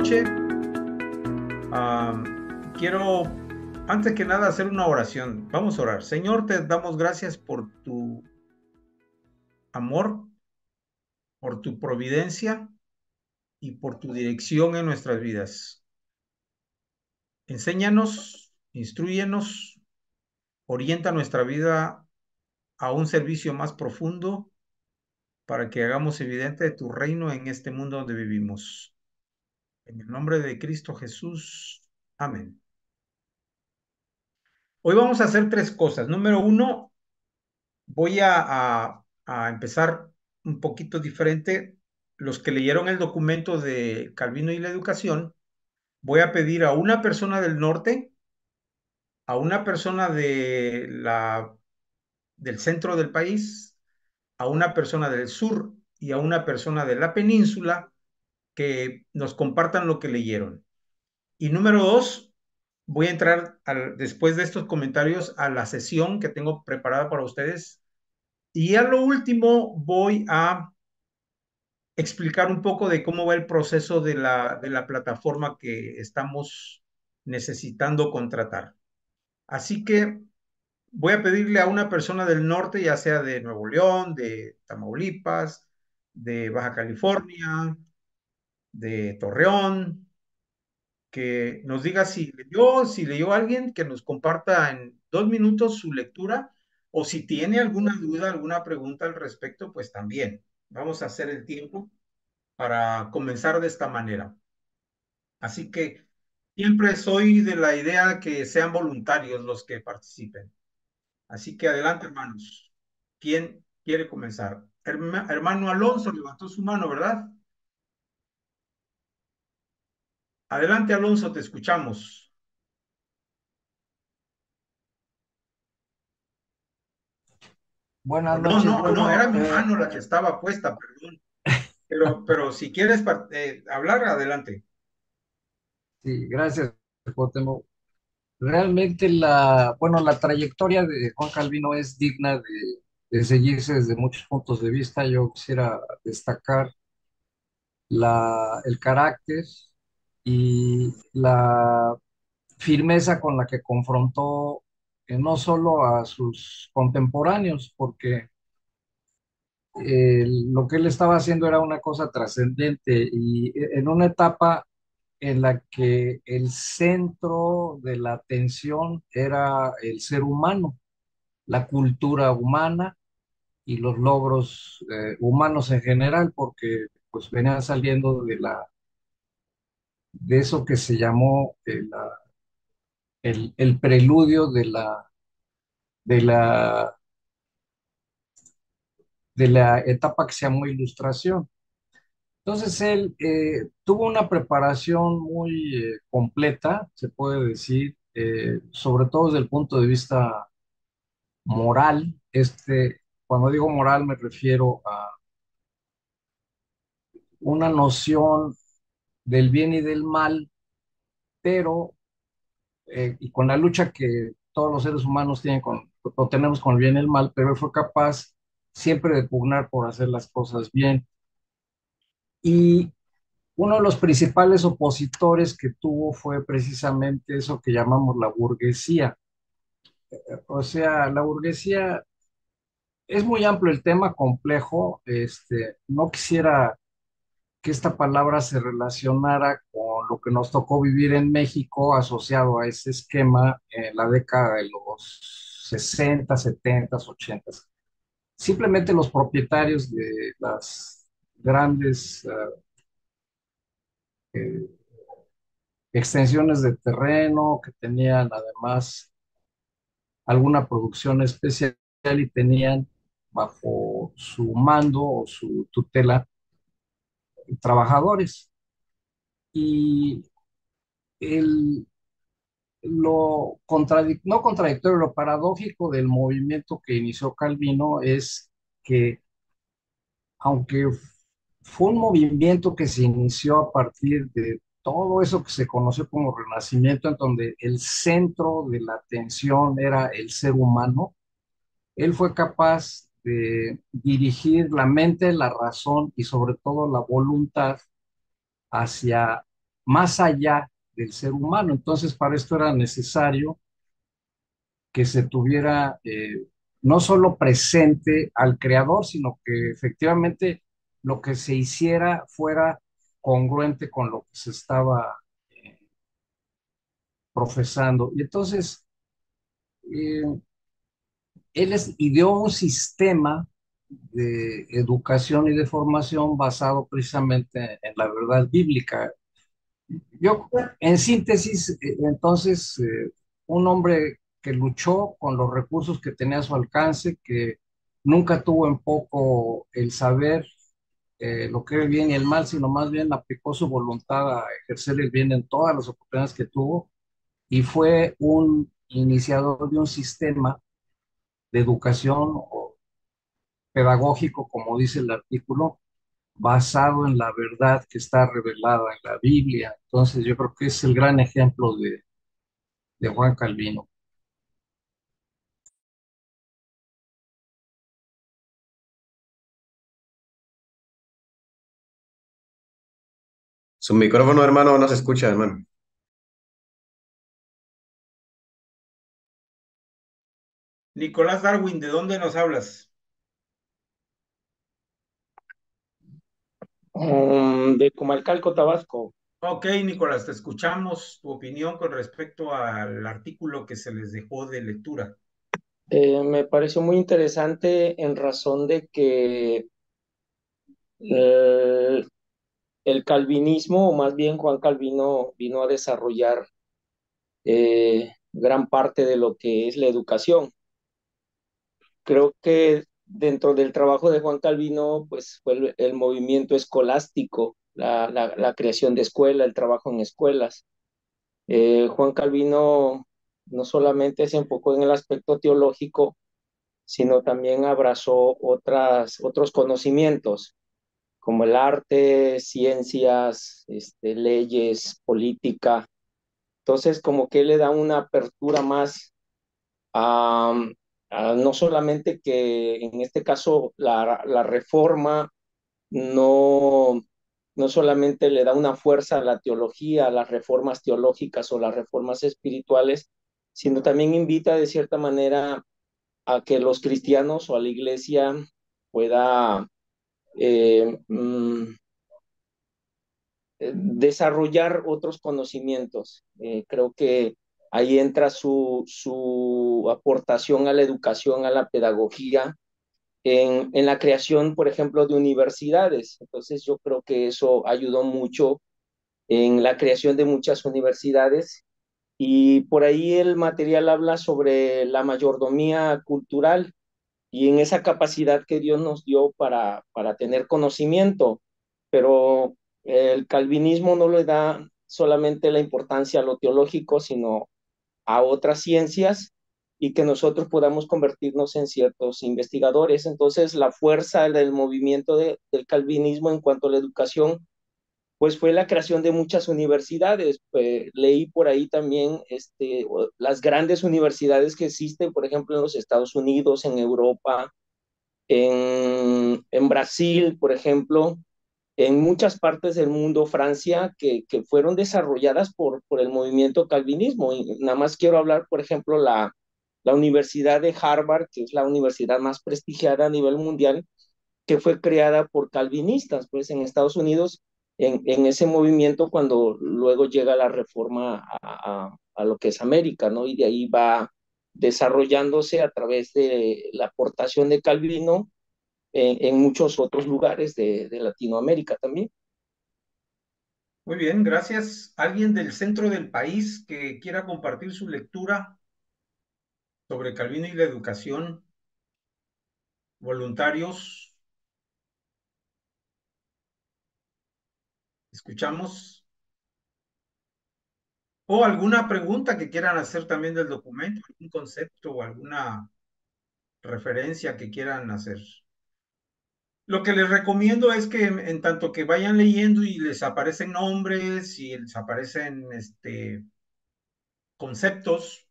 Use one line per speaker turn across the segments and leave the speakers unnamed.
noche. Quiero, antes que nada, hacer una oración. Vamos a orar. Señor, te damos gracias por tu amor, por tu providencia y por tu dirección en nuestras vidas. Enséñanos, instrúyenos, orienta nuestra vida a un servicio más profundo para que hagamos evidente tu reino en este mundo donde vivimos. En el nombre de Cristo Jesús. Amén. Hoy vamos a hacer tres cosas. Número uno, voy a empezar un poquito diferente. Los que leyeron el documento de Calvino y la educación, voy a pedir a una persona del norte, a una persona del centro del país, a una persona del sur y a una persona de la península que nos compartan lo que leyeron. Y número dos, voy a entrar después de estos comentarios a la sesión que tengo preparada para ustedes. Y a lo último voy a explicar un poco de cómo va el proceso de la plataforma que estamos necesitando contratar. Así que voy a pedirle a una persona del norte, ya sea de Nuevo León, de Tamaulipas, de Baja California, de Torreón, que nos diga si leyó alguien, que nos comparta en 2 minutos su lectura, o si tiene alguna duda, alguna pregunta al respecto, pues también. Vamos a hacer el tiempo para comenzar de esta manera. Así que siempre soy de la idea que sean voluntarios los que participen. Así que adelante, hermanos. ¿Quién quiere comenzar? Hermano Alonso levantó su mano, ¿verdad? Adelante, Alonso, te escuchamos.
Buenas
O no,
noches.
no, no, era
Bueno,
mi mano la que estaba puesta, perdón. Pero si quieres hablar, adelante.
sí, gracias, Cuauhtémoc. Realmente la trayectoria de Juan Calvino es digna de seguirse desde muchos puntos de vista. Yo quisiera destacar el carácter y la firmeza con la que confrontó no solo a sus contemporáneos, porque lo que él estaba haciendo era una cosa trascendente y en una etapa en la que el centro de la atención era el ser humano, la cultura humana y los logros humanos en general, porque pues venían saliendo de eso que se llamó el preludio de la, de la etapa que se llamó Ilustración. Entonces él tuvo una preparación muy completa, se puede decir, sobre todo desde el punto de vista moral. Cuando digo moral me refiero a una noción del bien y del mal, pero y con la lucha que todos los seres humanos tienen o tenemos con el bien y el mal, pero él fue capaz siempre de pugnar por hacer las cosas bien. Y uno de los principales opositores que tuvo fue precisamente eso que llamamos la burguesía. O sea, la burguesía es muy amplio el tema, complejo. No quisiera que esta palabra se relacionara con lo que nos tocó vivir en México asociado a ese esquema en la década de los 60, 70, 80. Simplemente los propietarios de las grandes eh, extensiones de terreno que tenían además alguna producción especial y tenían bajo su mando o su tutela trabajadores. Y el, no contradictorio, lo paradójico del movimiento que inició Calvino es que, aunque fue un movimiento que se inició a partir de todo eso que se conoció como Renacimiento, en donde el centro de la atención era el ser humano, él fue capaz de dirigir la mente, la razón y sobre todo la voluntad hacia más allá del ser humano. Entonces, para esto era necesario que se tuviera no solo presente al creador, sino que efectivamente lo que se hiciera fuera congruente con lo que se estaba eh, profesando. Y entonces, eh, ideó un sistema de educación y de formación basado precisamente en la verdad bíblica. Yo, en síntesis, entonces, un hombre que luchó con los recursos que tenía a su alcance, que nunca tuvo en poco el saber lo que era el bien y el mal, sino más bien aplicó su voluntad a ejercer el bien en todas las oportunidades que tuvo, y fue un iniciador de un sistema de educación o pedagógico, como dice el artículo, basado en la verdad que está revelada en la Biblia. Entonces, yo creo que es el gran ejemplo de Juan Calvino.
Su micrófono, hermano, no se escucha, hermano.
Nicolás Darwin, ¿de dónde nos hablas?
De Comalcalco, Tabasco.
Ok, Nicolás, te escuchamos tu opinión con respecto al artículo que se les dejó de lectura.
Me pareció muy interesante en razón de que eh, el calvinismo, o más bien Juan Calvino, vino a desarrollar gran parte de lo que es la educación. Creo que dentro del trabajo de Juan Calvino, pues fue el movimiento escolástico, la creación de escuelas, el trabajo en escuelas. Juan Calvino no solamente se enfocó en el aspecto teológico, sino también abrazó otros conocimientos, como el arte, ciencias, leyes, política. Entonces, como que le da una apertura más a, no solamente que en este caso la reforma no, no solamente le da una fuerza a la teología, a las reformas teológicas o las reformas espirituales, sino también invita de cierta manera a que los cristianos o a la iglesia pueda eh, mm, desarrollar otros conocimientos. Creo que ahí entra su aportación a la educación, a la pedagogía, en la creación, por ejemplo, de universidades. Entonces yo creo que eso ayudó mucho en la creación de muchas universidades. Y por ahí el material habla sobre la mayordomía cultural y en esa capacidad que Dios nos dio para tener conocimiento, pero el calvinismo no le da solamente la importancia a lo teológico, sino a otras ciencias y que nosotros podamos convertirnos en ciertos investigadores. Entonces, la fuerza del movimiento del calvinismo en cuanto a la educación pues fue la creación de muchas universidades. Leí por ahí también las grandes universidades que existen, por ejemplo, en los Estados Unidos, en Europa, en Brasil, por ejemplo, en muchas partes del mundo, Francia, que fueron desarrolladas por el movimiento calvinismo. Y nada más quiero hablar, por ejemplo, la Universidad de Harvard, que es la universidad más prestigiada a nivel mundial, que fue creada por calvinistas, pues en Estados Unidos, en ese movimiento cuando luego llega la reforma a lo que es América, ¿no? Y de ahí va desarrollándose a través de la aportación de Calvino en muchos otros lugares de Latinoamérica también.
Muy bien, gracias. ¿Alguien del centro del país que quiera compartir su lectura sobre Calvino y la educación? Voluntarios, escuchamos. O alguna pregunta que quieran hacer también del documento, algún concepto o alguna referencia que quieran hacer. Lo que les recomiendo es que en tanto que vayan leyendo y les aparecen nombres y les aparecen conceptos,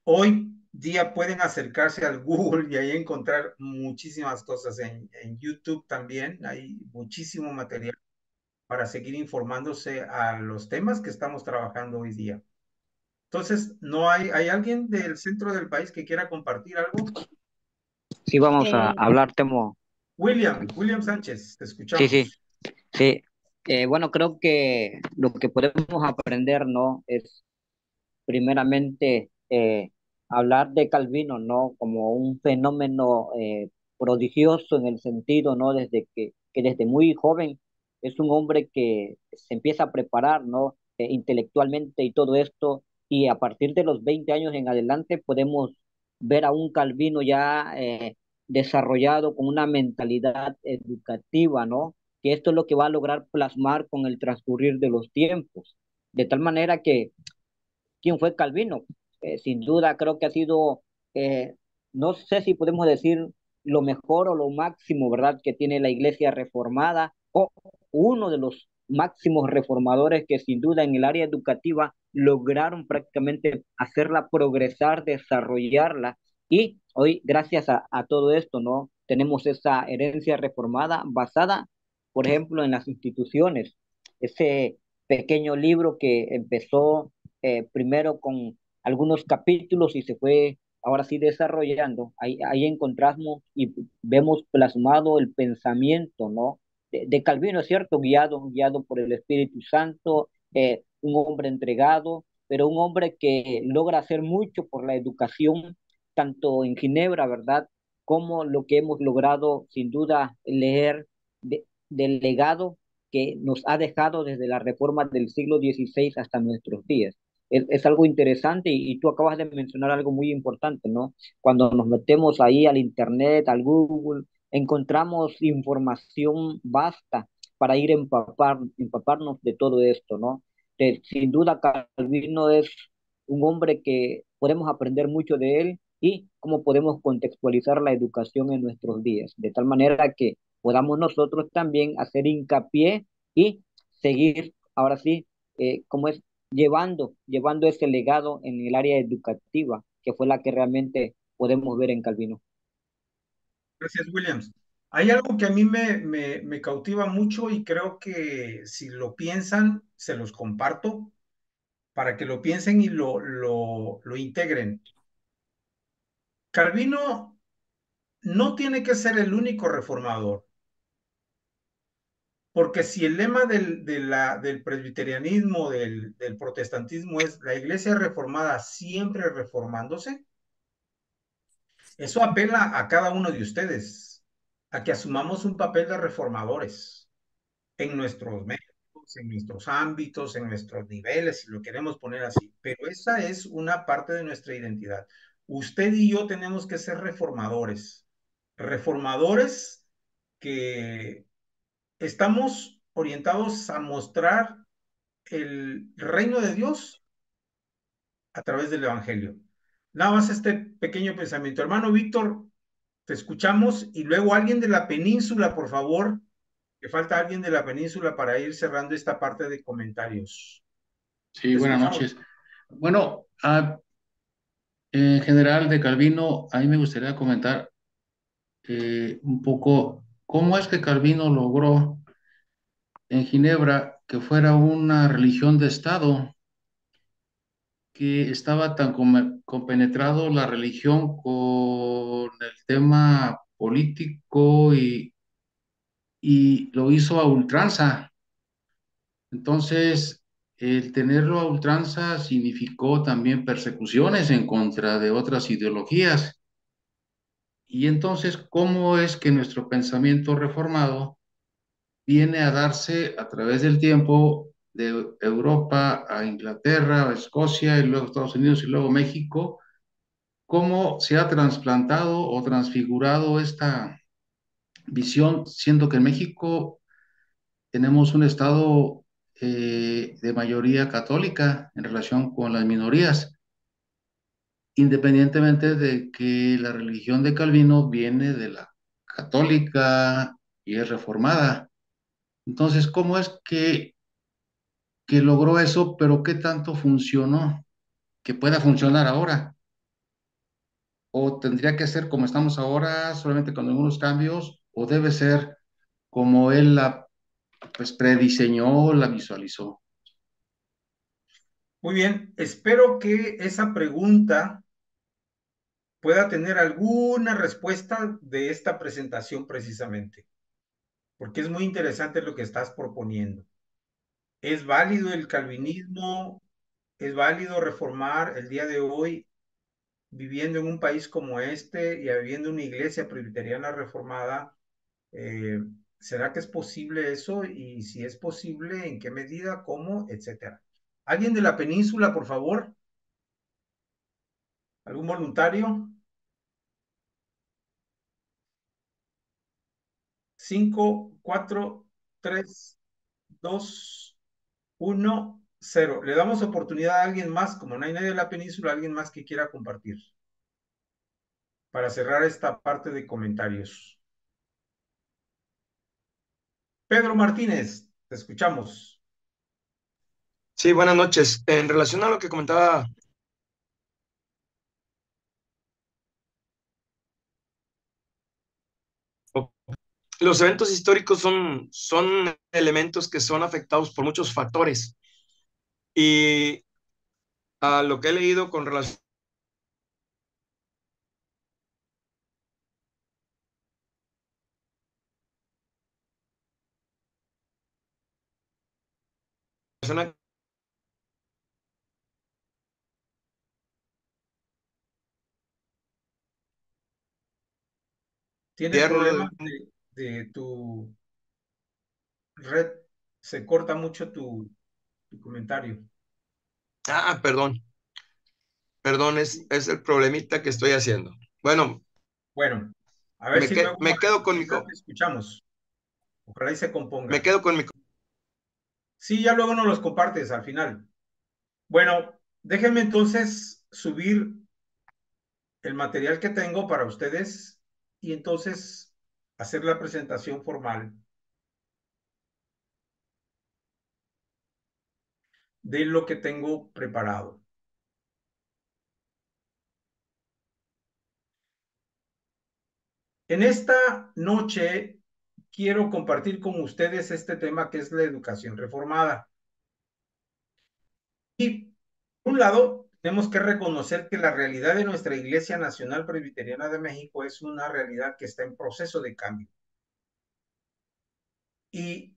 hoy día pueden acercarse al Google y ahí encontrar muchísimas cosas. En YouTube también hay muchísimo material para seguir informándose a los temas que estamos trabajando hoy día. Entonces, ¿no hay alguien del centro del país que quiera compartir algo?
Sí, vamos a
Eh,
hablar, Temo.
William Sánchez, te
Sí, sí,
escuchamos.
sí. Bueno, creo que lo que podemos aprender, ¿no? Es primeramente hablar de Calvino, ¿no? Como un fenómeno prodigioso en el sentido, ¿no? Desde que desde muy joven es un hombre que se empieza a preparar, ¿no? Intelectualmente y todo esto, y a partir de los 20 años en adelante podemos ver a un Calvino ya desarrollado con una mentalidad educativa, ¿no? Que esto es lo que va a lograr plasmar con el transcurrir de los tiempos. De tal manera que quién fue Calvino. Sin duda creo que ha sido, eh, no sé si podemos decir lo mejor o lo máximo, ¿verdad?, que tiene la Iglesia reformada, o uno de los máximos reformadores que sin duda en el área educativa lograron prácticamente hacerla progresar, desarrollarla. Y hoy, gracias a todo esto, ¿no? Tenemos esa herencia reformada basada, por ejemplo, en las instituciones. Ese pequeño libro que empezó primero con algunos capítulos y se fue ahora sí desarrollando. Ahí encontramos y vemos plasmado el pensamiento, ¿no? De Calvino, es cierto, guiado por el Espíritu Santo, un hombre entregado, pero un hombre que logra hacer mucho por la educación, tanto en Ginebra, ¿verdad? Como lo que hemos logrado, sin duda, leer del legado que nos ha dejado desde la reforma del siglo XVI hasta nuestros días. Es algo interesante y tú acabas de mencionar algo muy importante, ¿no? Cuando nos metemos ahí al Internet, al Google, encontramos información vasta para ir a empaparnos de todo esto, ¿no? Sin duda, Calvino es un hombre que podemos aprender mucho de él y cómo podemos contextualizar la educación en nuestros días, de tal manera que podamos nosotros también hacer hincapié y seguir, ahora sí, como es llevando ese legado en el área educativa, que fue la que realmente podemos ver en Calvino.
Gracias, Williams. Hay algo que a mí me cautiva mucho y creo que si lo piensan, se los comparto para que lo piensen y lo integren. Calvino no tiene que ser el único reformador, porque si el lema del presbiterianismo, del protestantismo es la iglesia reformada siempre reformándose, eso apela a cada uno de ustedes, a que asumamos un papel de reformadores en nuestros métodos, en nuestros ámbitos, en nuestros niveles, si lo queremos poner así. Pero esa es una parte de nuestra identidad. Usted y yo tenemos que ser reformadores, reformadores que estamos orientados a mostrar el reino de Dios a través del Evangelio. Nada más este pequeño pensamiento. Hermano Víctor, te escuchamos y luego alguien de la península, por favor, que falta alguien de la península para ir cerrando esta parte de comentarios.
Sí,
Te
buenas
escuchamos.
noches. Bueno, en general de Calvino, a mí me gustaría comentar un poco cómo es que Calvino logró en Ginebra que fuera una religión de Estado, que estaba tan compenetrado la religión con el tema político y lo hizo a ultranza. Entonces, el tenerlo a ultranza significó también persecuciones en contra de otras ideologías. Y entonces, ¿cómo es que nuestro pensamiento reformado viene a darse a través del tiempo de Europa a Inglaterra, a Escocia y luego Estados Unidos y luego México? ¿Cómo se ha trasplantado o transfigurado esta visión, siendo que en México tenemos un estado de mayoría católica en relación con las minorías, independientemente de que la religión de Calvino viene de la católica y es reformada? Entonces, ¿cómo es que logró eso, pero qué tanto funcionó que pueda funcionar ahora? ¿O tendría que ser como estamos ahora, solamente con algunos cambios? ¿O debe ser como él la pues prediseñó, la visualizó.
Muy bien, espero que esa pregunta pueda tener alguna respuesta de esta presentación precisamente, porque es muy interesante lo que estás proponiendo. ¿Es válido el calvinismo? ¿Es válido reformar el día de hoy viviendo en un país como este y habiendo una iglesia presbiteriana reformada? Eh, ¿Será que es posible eso? Y si es posible, ¿en qué medida? ¿Cómo? Etcétera. ¿Alguien de la península, por favor? ¿Algún voluntario? 5, 4, 3, 2, 1, 0. Le damos oportunidad a alguien más, como no hay nadie de la península, alguien más que quiera compartir, para cerrar esta parte de comentarios. Pedro Martínez, te escuchamos.
Sí, buenas noches. En relación a lo que comentaba, los eventos históricos son elementos que son afectados por muchos factores. Y a lo que he leído con relación a
¿Tienes
gobierno
problemas de tu red? Se corta mucho tu comentario.
perdón, es el problemita que estoy haciendo. Bueno,
Bueno, a ver si luego
me quedo con mi,
te escuchamos. Ojalá y se
me
componga.
quedo con mi,
Sí, ya luego nos los compartes al final. Bueno, déjenme entonces subir el material que tengo para ustedes y entonces hacer la presentación formal de lo que tengo preparado. En esta noche quiero compartir con ustedes este tema que es la educación reformada. Y por un lado, tenemos que reconocer que la realidad de nuestra Iglesia Nacional Presbiteriana de México es una realidad que está en proceso de cambio. Y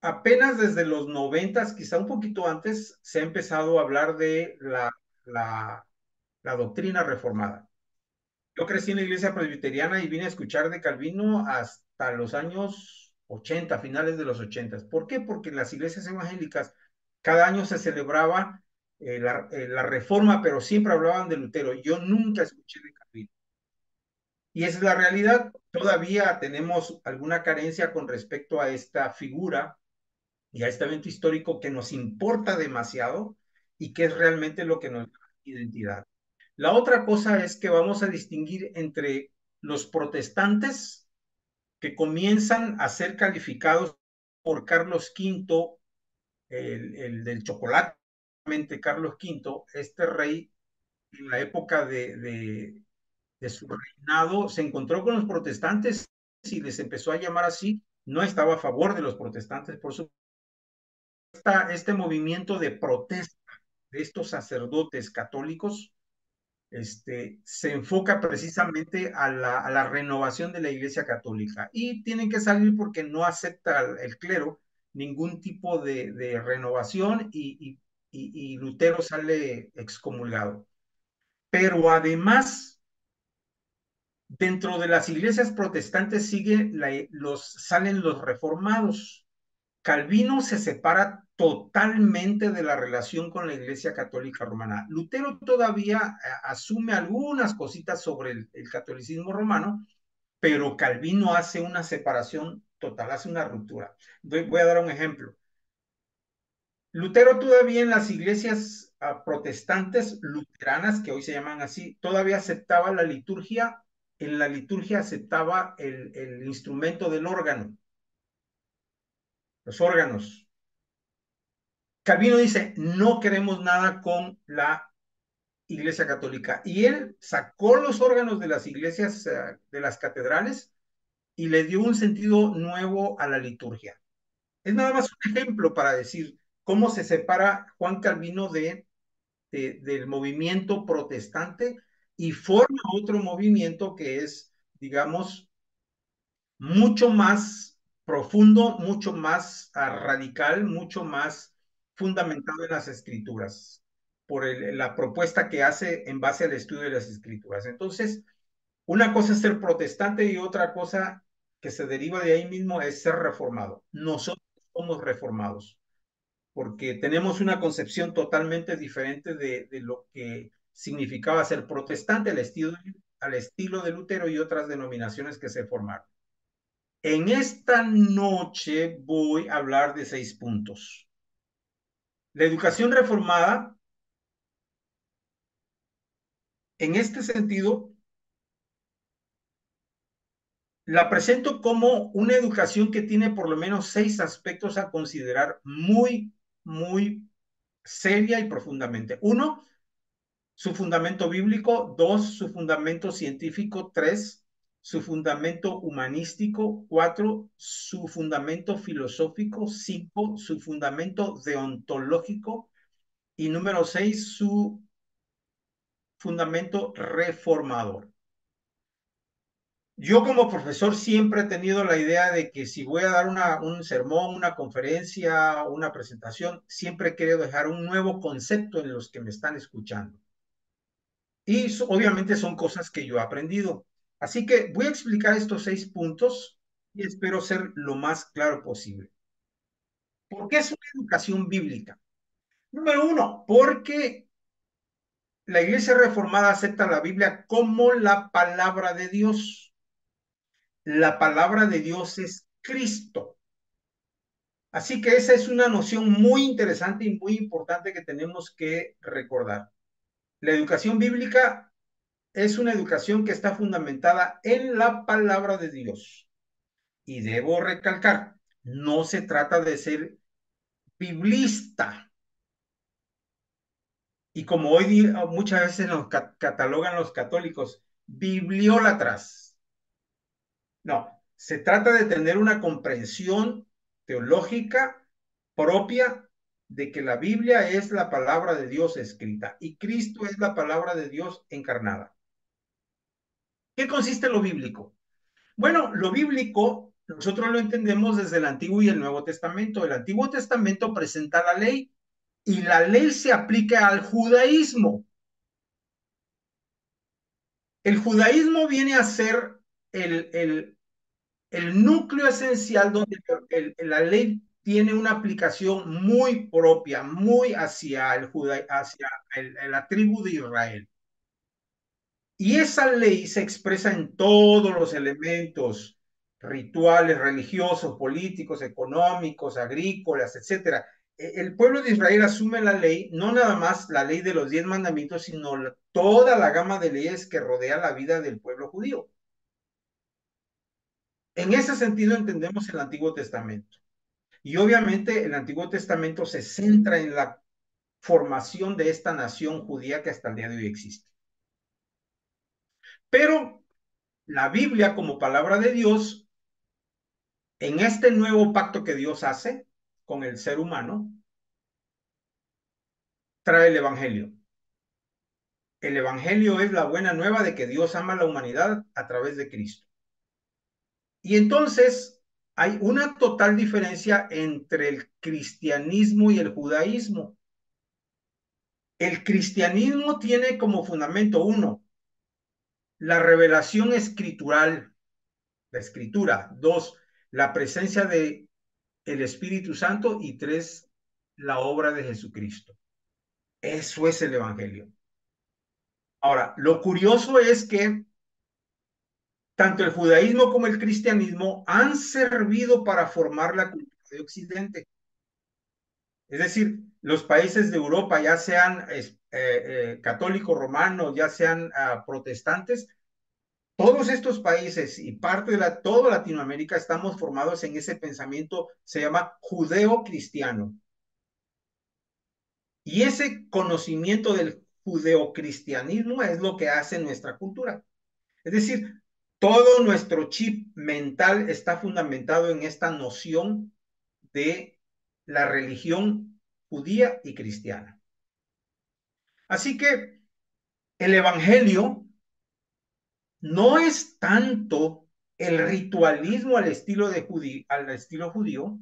apenas desde los 90, quizá un poquito antes, se ha empezado a hablar de la doctrina reformada. Yo crecí en la iglesia presbiteriana y vine a escuchar de Calvino hasta los años 80, finales de los 80. ¿Por qué? Porque en las iglesias evangélicas cada año se celebraba la reforma, pero siempre hablaban de Lutero. Yo nunca escuché de Calvino. Y esa es la realidad. Todavía tenemos alguna carencia con respecto a esta figura y a este evento histórico que nos importa demasiado y que es realmente lo que nos da identidad. La otra cosa es que vamos a distinguir entre los protestantes que comienzan a ser calificados por Carlos V, el del chocolate, Carlos V, este rey en la época de su reinado se encontró con los protestantes y les empezó a llamar así. No estaba a favor de los protestantes, por supuesto. Este movimiento de protesta de estos sacerdotes católicos se enfoca precisamente a la renovación de la Iglesia Católica y tienen que salir porque no acepta el clero ningún tipo de renovación y Lutero sale excomulgado. Pero además, dentro de las iglesias protestantes salen los reformados. Calvino se separa totalmente de la relación con la Iglesia Católica Romana. Lutero todavía asume algunas cositas sobre el catolicismo romano, pero Calvino hace una separación total, hace una ruptura. Voy a dar un ejemplo. Lutero todavía en las iglesias protestantes luteranas, que hoy se llaman así, todavía aceptaba la liturgia. En la liturgia aceptaba el instrumento del órgano, los órganos. Calvino dice, no queremos nada con la Iglesia Católica. Y él sacó los órganos de las iglesias, de las catedrales, y le dio un sentido nuevo a la liturgia. Es nada más un ejemplo para decir cómo se separa Juan Calvino del movimiento protestante y forma otro movimiento que es, digamos, mucho más profundo, mucho más radical, mucho más fundamentado en las escrituras, por la propuesta que hace en base al estudio de las escrituras. Entonces, una cosa es ser protestante y otra cosa que se deriva de ahí mismo es ser reformado. Nosotros somos reformados porque tenemos una concepción totalmente diferente de lo que significaba ser protestante al estilo de Lutero y otras denominaciones que se formaron. En esta noche voy a hablar de 6 puntos. La educación reformada, en este sentido, la presento como una educación que tiene por lo menos 6 aspectos a considerar muy seria y profundamente. 1, su fundamento bíblico. 2, su fundamento científico. 3, su fundamento humanístico. 4, su fundamento filosófico. 5, su fundamento deontológico. Y número 6, su fundamento reformador. Yo como profesor siempre he tenido la idea de que si voy a dar un sermón, una conferencia, una presentación, siempre quiero dejar un nuevo concepto en los que me están escuchando. Y obviamente son cosas que yo he aprendido. Así que voy a explicar estos 6 puntos y espero ser lo más claro posible. ¿Por qué es una educación bíblica? Número 1, porque la Iglesia Reformada acepta la Biblia como la palabra de Dios. La palabra de Dios es Cristo. Así que esa es una noción muy interesante y muy importante que tenemos que recordar. La educación bíblica es una educación que está fundamentada en la palabra de Dios. Y debo recalcar, no se trata de ser biblista. Y como hoy muchas veces nos catalogan los católicos, bibliólatras. No, se trata de tener una comprensión teológica propia de que la Biblia es la palabra de Dios escrita y Cristo es la palabra de Dios encarnada. ¿Qué consiste lo bíblico? Bueno, lo bíblico nosotros lo entendemos desde el Antiguo y el Nuevo Testamento. El Antiguo Testamento presenta la ley y la ley se aplica al judaísmo. El judaísmo viene a ser el núcleo esencial donde la ley tiene una aplicación muy propia, muy hacia la tribu de Israel. Y esa ley se expresa en todos los elementos rituales, religiosos, políticos, económicos, agrícolas, etc. El pueblo de Israel asume la ley, no nada más la ley de los 10 mandamientos, sino toda la gama de leyes que rodea la vida del pueblo judío. En ese sentido entendemos el Antiguo Testamento. Y obviamente el Antiguo Testamento se centra en la formación de esta nación judía que hasta el día de hoy existe. Pero la Biblia como palabra de Dios, en este nuevo pacto que Dios hace con el ser humano, trae el Evangelio. El Evangelio es la buena nueva de que Dios ama a la humanidad a través de Cristo. Y entonces hay una total diferencia entre el cristianismo y el judaísmo. El cristianismo tiene como fundamento 1, la revelación escritural, la escritura. 2, la presencia de el Espíritu Santo. Y 3, la obra de Jesucristo. Eso es el Evangelio. Ahora, lo curioso es que tanto el judaísmo como el cristianismo han servido para formar la cultura de Occidente. Es decir, los países de Europa, ya sean católicos romanos, ya sean protestantes, todos estos países y parte de toda Latinoamérica estamos formados en ese pensamiento, se llama judeo-cristiano. Y ese conocimiento del judeocristianismo es lo que hace nuestra cultura. Es decir, todo nuestro chip mental está fundamentado en esta noción de la religión judía y cristiana. Así que el evangelio no es tanto el ritualismo al estilo judío,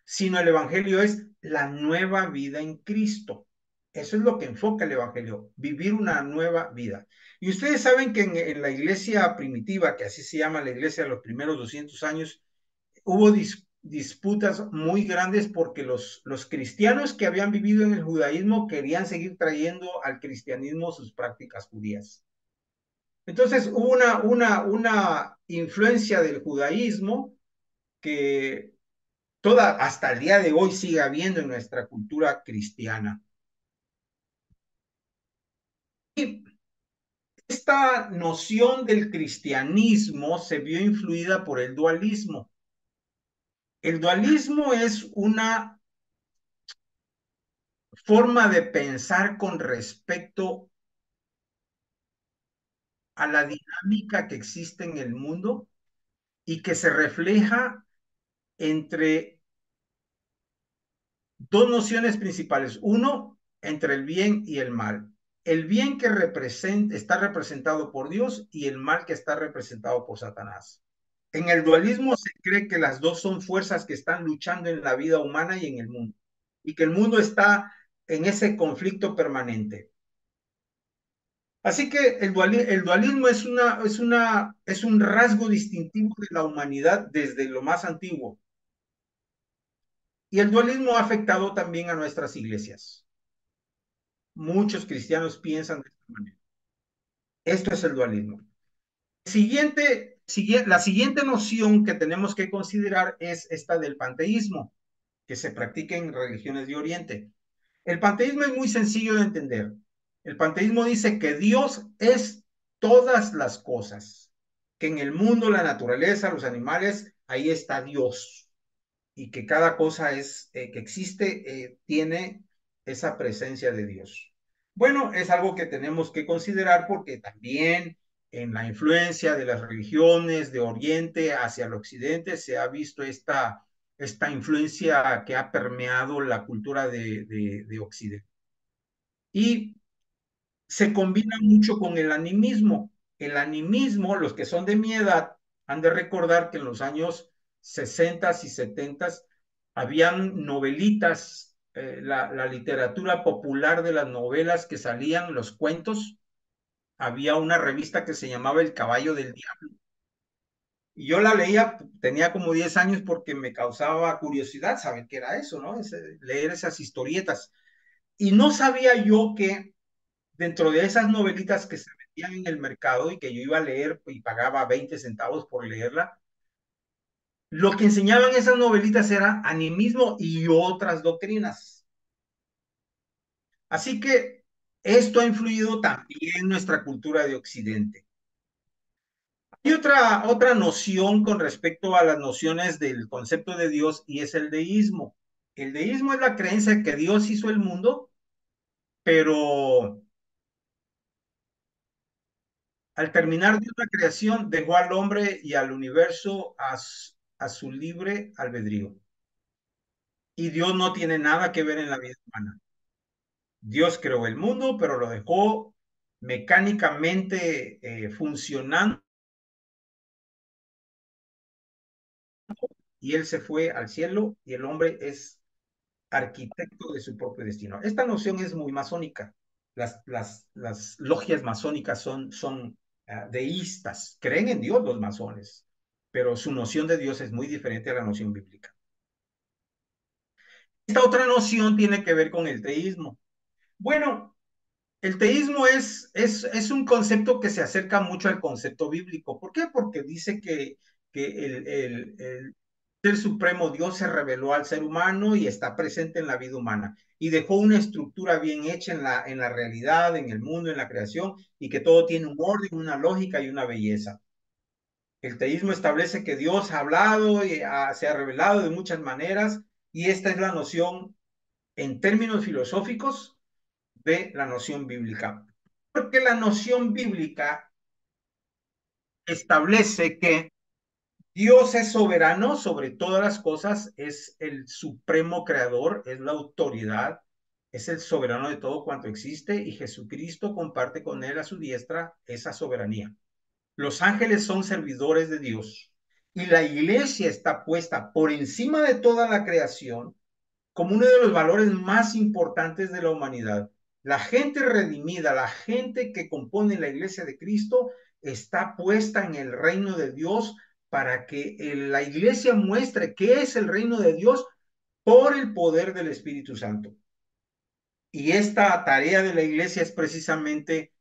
sino el evangelio es la nueva vida en Cristo. Eso es lo que enfoca el evangelio, vivir una nueva vida. Y ustedes saben que en la iglesia primitiva, que así se llama la iglesia de los primeros 200 años, hubo disputas muy grandes porque los cristianos que habían vivido en el judaísmo querían seguir trayendo al cristianismo sus prácticas judías. Entonces hubo una influencia del judaísmo que hasta el día de hoy sigue habiendo en nuestra cultura cristiana. Y esta noción del cristianismo se vio influida por el dualismo. El dualismo es una forma de pensar con respecto a la dinámica que existe en el mundo y que se refleja entre dos nociones principales. Uno, entre el bien y el mal. El bien que está representado por Dios y el mal que está representado por Satanás. En el dualismo se cree que las dos son fuerzas que están luchando en la vida humana y en el mundo, y que el mundo está en ese conflicto permanente. Así que el dualismo es un rasgo distintivo de la humanidad desde lo más antiguo. Y el dualismo ha afectado también a nuestras iglesias. Muchos cristianos piensan de esta manera. Esto es el dualismo. La siguiente noción que tenemos que considerar es esta del panteísmo, que se practica en religiones de Oriente. El panteísmo es muy sencillo de entender. El panteísmo dice que Dios es todas las cosas, que en el mundo, la naturaleza, los animales, ahí está Dios, y que cada cosa que existe tiene esa presencia de Dios. Bueno, es algo que tenemos que considerar porque también en la influencia de las religiones de Oriente hacia el Occidente se ha visto esta influencia que ha permeado la cultura de Occidente. Y se combina mucho con el animismo. El animismo, los que son de mi edad, han de recordar que en los años 60 y 70 habían novelitas, la literatura popular de las novelas que salían, los cuentos. Había una revista que se llamaba El Caballo del Diablo. Y yo la leía, tenía como 10 años porque me causaba curiosidad saber qué era eso, ¿no? Leer esas historietas. Y no sabía yo que dentro de esas novelitas que se vendían en el mercado y que yo iba a leer y pagaba 20 centavos por leerla, lo que enseñaban esas novelitas era animismo y otras doctrinas. Así que esto ha influido también en nuestra cultura de Occidente. Hay otra noción con respecto a las nociones del concepto de Dios y es el deísmo. El deísmo es la creencia que Dios hizo el mundo, pero al terminar de la creación dejó al hombre y al universo a su libre albedrío. Y Dios no tiene nada que ver en la vida humana. Dios creó el mundo, pero lo dejó mecánicamente funcionando y él se fue al cielo y el hombre es arquitecto de su propio destino. Esta noción es muy masónica. Las logias masónicas son deístas, creen en Dios los masones, pero su noción de Dios es muy diferente a la noción bíblica. Esta otra noción tiene que ver con el teísmo. Bueno, el teísmo es un concepto que se acerca mucho al concepto bíblico. ¿Por qué? Porque dice que el Ser Supremo Dios se reveló al ser humano y está presente en la vida humana y dejó una estructura bien hecha en la realidad, en el mundo, en la creación y que todo tiene un orden, una lógica y una belleza. El teísmo establece que Dios ha hablado y se ha revelado de muchas maneras y esta es la noción en términos filosóficos de la noción bíblica. Porque la noción bíblica establece que Dios es soberano sobre todas las cosas, es el supremo creador, es la autoridad, es el soberano de todo cuanto existe y Jesucristo comparte con él a su diestra esa soberanía. Los ángeles son servidores de Dios y la iglesia está puesta por encima de toda la creación como uno de los valores más importantes de la humanidad. La gente redimida, la gente que compone la iglesia de Cristo, está puesta en el reino de Dios para que la iglesia muestre qué es el reino de Dios por el poder del Espíritu Santo. Y esta tarea de la iglesia es precisamente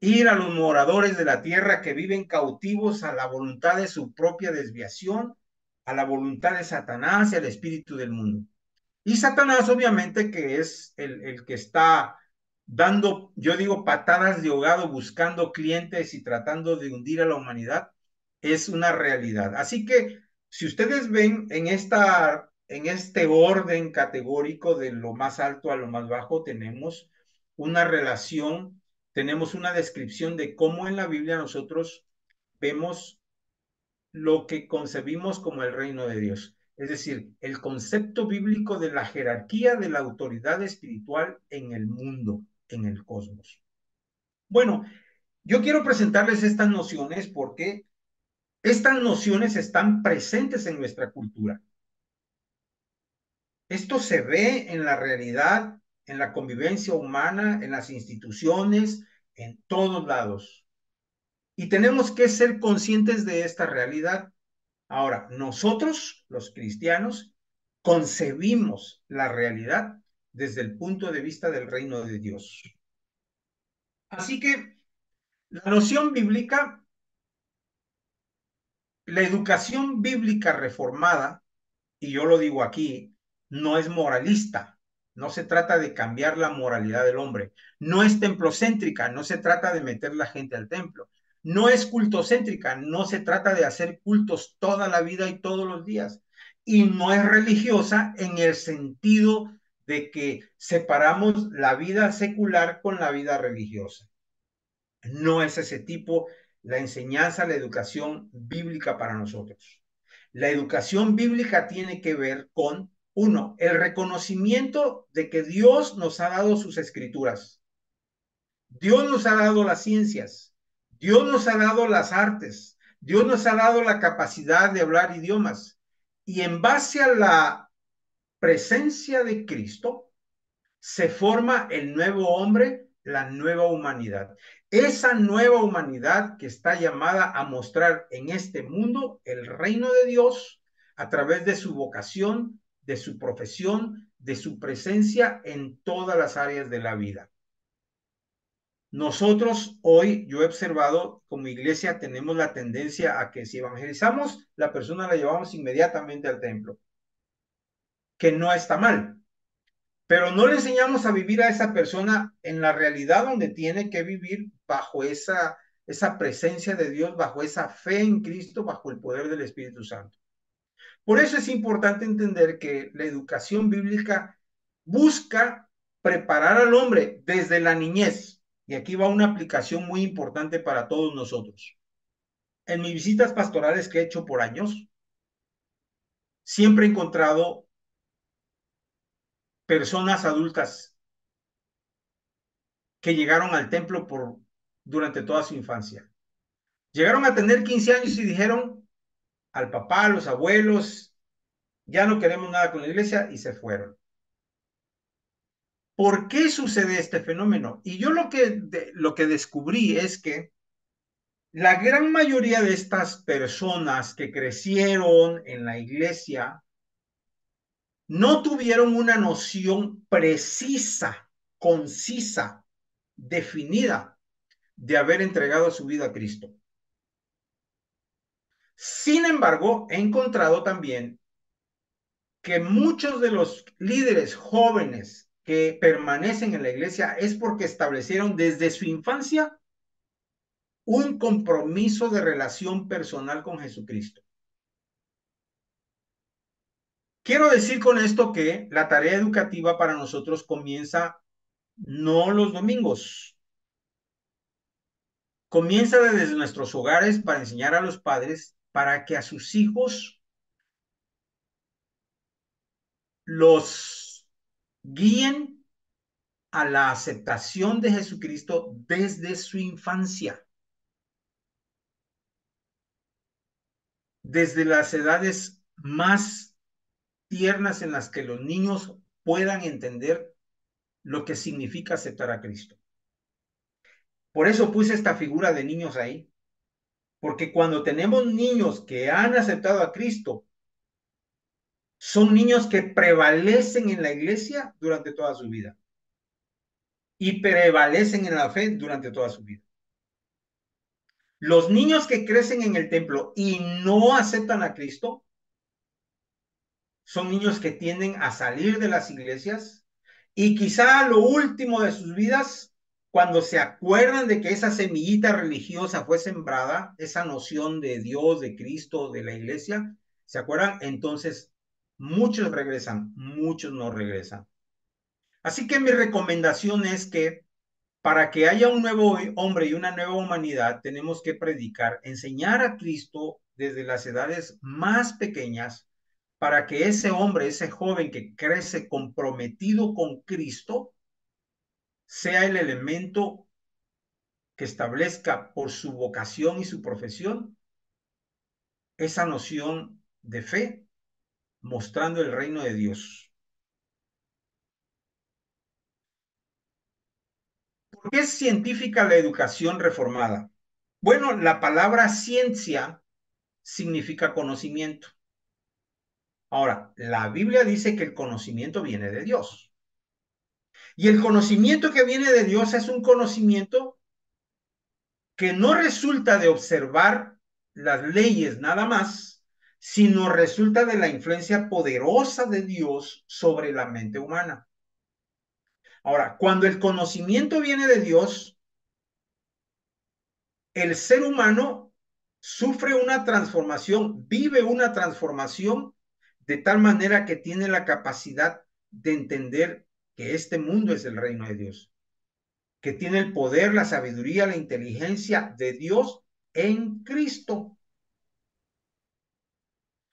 ir a los moradores de la tierra que viven cautivos a la voluntad de su propia desviación, a la voluntad de Satanás y al espíritu del mundo. Y Satanás, obviamente, que es el que está dando, yo digo, patadas de ahogado, buscando clientes y tratando de hundir a la humanidad, es una realidad. Así que, si ustedes ven en este orden categórico de lo más alto a lo más bajo, tenemos una relación, tenemos una descripción de cómo en la Biblia nosotros vemos lo que concebimos como el reino de Dios. Es decir, el concepto bíblico de la jerarquía de la autoridad espiritual en el mundo, en el cosmos. Bueno, yo quiero presentarles estas nociones porque estas nociones están presentes en nuestra cultura. Esto se ve en la realidad, en la convivencia humana, en las instituciones, en todos lados. Y tenemos que ser conscientes de esta realidad. Ahora, nosotros, los cristianos, concebimos la realidad desde el punto de vista del reino de Dios. Así que la noción bíblica, la educación bíblica reformada, y yo lo digo aquí, no es moralista, no se trata de cambiar la moralidad del hombre, no es templocéntrica, no se trata de meter la gente al templo, no es cultocéntrica, no se trata de hacer cultos toda la vida y todos los días, y no es religiosa en el sentido de que separamos la vida secular con la vida religiosa. No es ese tipo la enseñanza, la educación bíblica para nosotros. La educación bíblica tiene que ver con, uno, el reconocimiento de que Dios nos ha dado sus escrituras. Dios nos ha dado las ciencias. Dios nos ha dado las artes. Dios nos ha dado la capacidad de hablar idiomas. Y en base a la presencia de Cristo, se forma el nuevo hombre, la nueva humanidad. Esa nueva humanidad que está llamada a mostrar en este mundo el reino de Dios a través de su vocación, de su profesión, de su presencia en todas las áreas de la vida. Nosotros hoy, yo he observado, como iglesia tenemos la tendencia a que si evangelizamos, la persona la llevamos inmediatamente al templo, que no está mal. Pero no le enseñamos a vivir a esa persona en la realidad donde tiene que vivir bajo esa presencia de Dios, bajo esa fe en Cristo, bajo el poder del Espíritu Santo. Por eso es importante entender que la educación bíblica busca preparar al hombre desde la niñez. Y aquí va una aplicación muy importante para todos nosotros. En mis visitas pastorales que he hecho por años, siempre he encontrado personas adultas que llegaron al templo durante toda su infancia. Llegaron a tener 15 años y dijeron al papá, a los abuelos, ya no queremos nada con la iglesia, y se fueron. ¿Por qué sucede este fenómeno? Y yo lo que descubrí es que la gran mayoría de estas personas que crecieron en la iglesia no tuvieron una noción precisa, concisa, definida de haber entregado su vida a Cristo. Sin embargo, he encontrado también que muchos de los líderes jóvenes que permanecen en la iglesia es porque establecieron desde su infancia un compromiso de relación personal con Jesucristo. Quiero decir con esto que la tarea educativa para nosotros comienza no los domingos, comienza desde nuestros hogares para enseñar a los padres para que a sus hijos los guíen a la aceptación de Jesucristo desde su infancia, desde las edades más tiernas en las que los niños puedan entender lo que significa aceptar a Cristo. Por eso puse esta figura de niños ahí, porque cuando tenemos niños que han aceptado a Cristo, son niños que prevalecen en la iglesia durante toda su vida y prevalecen en la fe durante toda su vida. Los niños que crecen en el templo y no aceptan a Cristo son niños que tienden a salir de las iglesias y quizá lo último de sus vidas, cuando se acuerdan de que esa semillita religiosa fue sembrada, esa noción de Dios, de Cristo, de la iglesia, ¿se acuerdan? Entonces, muchos regresan, muchos no regresan. Así que mi recomendación es que para que haya un nuevo hombre y una nueva humanidad, tenemos que predicar, enseñar a Cristo desde las edades más pequeñas, para que ese hombre, ese joven que crece comprometido con Cristo, sea el elemento que establezca por su vocación y su profesión esa noción de fe, mostrando el reino de Dios. ¿Por qué es científica la educación reformada? Bueno, la palabra ciencia significa conocimiento. Ahora, la Biblia dice que el conocimiento viene de Dios. Y el conocimiento que viene de Dios es un conocimiento que no resulta de observar las leyes nada más, sino resulta de la influencia poderosa de Dios sobre la mente humana. Ahora, cuando el conocimiento viene de Dios, el ser humano sufre una transformación, vive una transformación de tal manera que tiene la capacidad de entender que este mundo es el reino de Dios, que tiene el poder, la sabiduría, la inteligencia de Dios en Cristo.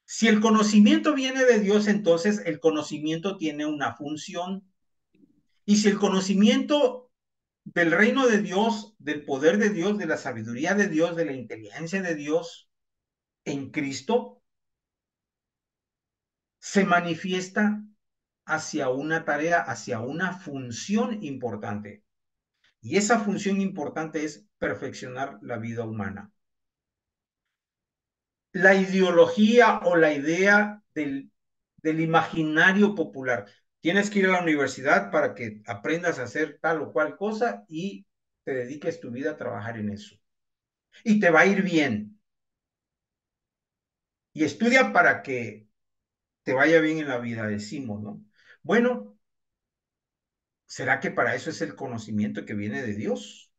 Si el conocimiento viene de Dios, entonces el conocimiento tiene una función. Y si el conocimiento del reino de Dios, del poder de Dios, de la sabiduría de Dios, de la inteligencia de Dios en Cristo, se manifiesta hacia una tarea, hacia una función importante. Y esa función importante es perfeccionar la vida humana. La ideología o la idea del imaginario popular. Tienes que ir a la universidad para que aprendas a hacer tal o cual cosa y te dediques tu vida a trabajar en eso. Y te va a ir bien. Y estudia para que te vaya bien en la vida, decimos, ¿no? Bueno, ¿será que para eso es el conocimiento que viene de Dios?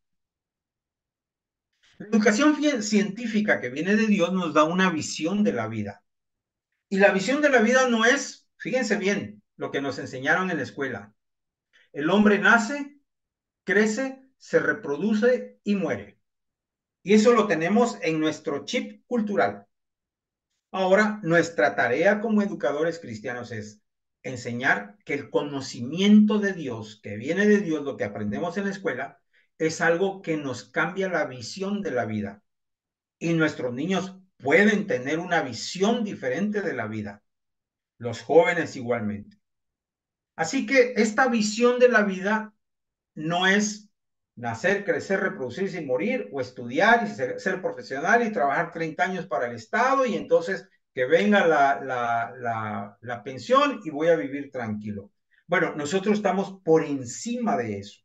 La educación científica que viene de Dios nos da una visión de la vida. Y la visión de la vida no es, fíjense bien, lo que nos enseñaron en la escuela. El hombre nace, crece, se reproduce y muere. Y eso lo tenemos en nuestro chip cultural. Ahora, nuestra tarea como educadores cristianos es enseñar que el conocimiento de Dios, que viene de Dios, lo que aprendemos en la escuela, es algo que nos cambia la visión de la vida. Y nuestros niños pueden tener una visión diferente de la vida. Los jóvenes igualmente. Así que esta visión de la vida no es nacer, crecer, reproducirse y morir, o estudiar y ser profesional y trabajar 30 años para el Estado y entonces que venga la pensión y voy a vivir tranquilo. Bueno, nosotros estamos por encima de eso.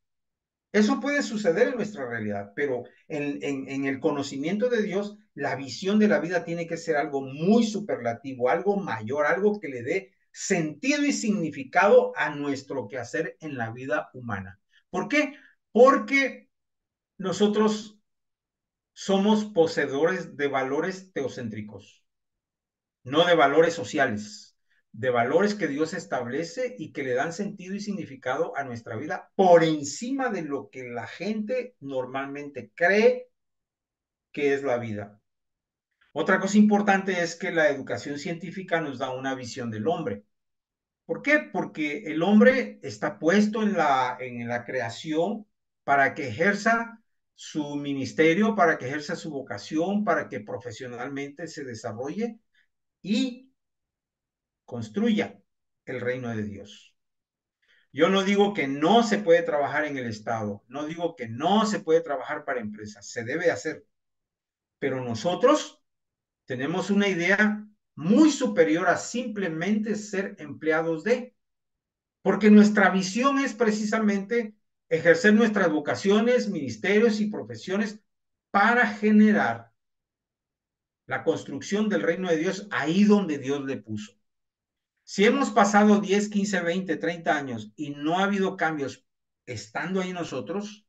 Eso puede suceder en nuestra realidad, pero en el conocimiento de Dios, la visión de la vida tiene que ser algo muy superlativo, algo mayor, algo que le dé sentido y significado a nuestro quehacer en la vida humana. ¿Por qué? Porque nosotros somos poseedores de valores teocéntricos, no de valores sociales, de valores que Dios establece y que le dan sentido y significado a nuestra vida por encima de lo que la gente normalmente cree que es la vida. Otra cosa importante es que la educación científica nos da una visión del hombre. ¿Por qué? Porque el hombre está puesto en la creación para que ejerza su ministerio, para que ejerza su vocación, para que profesionalmente se desarrolle y construya el reino de Dios. Yo no digo que no se puede trabajar en el Estado, no digo que no se puede trabajar para empresas, se debe hacer, pero nosotros tenemos una idea muy superior a simplemente ser empleados de, porque nuestra visión es precisamente ejercer nuestras vocaciones, ministerios y profesiones para generar la construcción del reino de Dios ahí donde Dios le puso. Si hemos pasado 10, 15, 20, 30 años y no ha habido cambios estando ahí nosotros,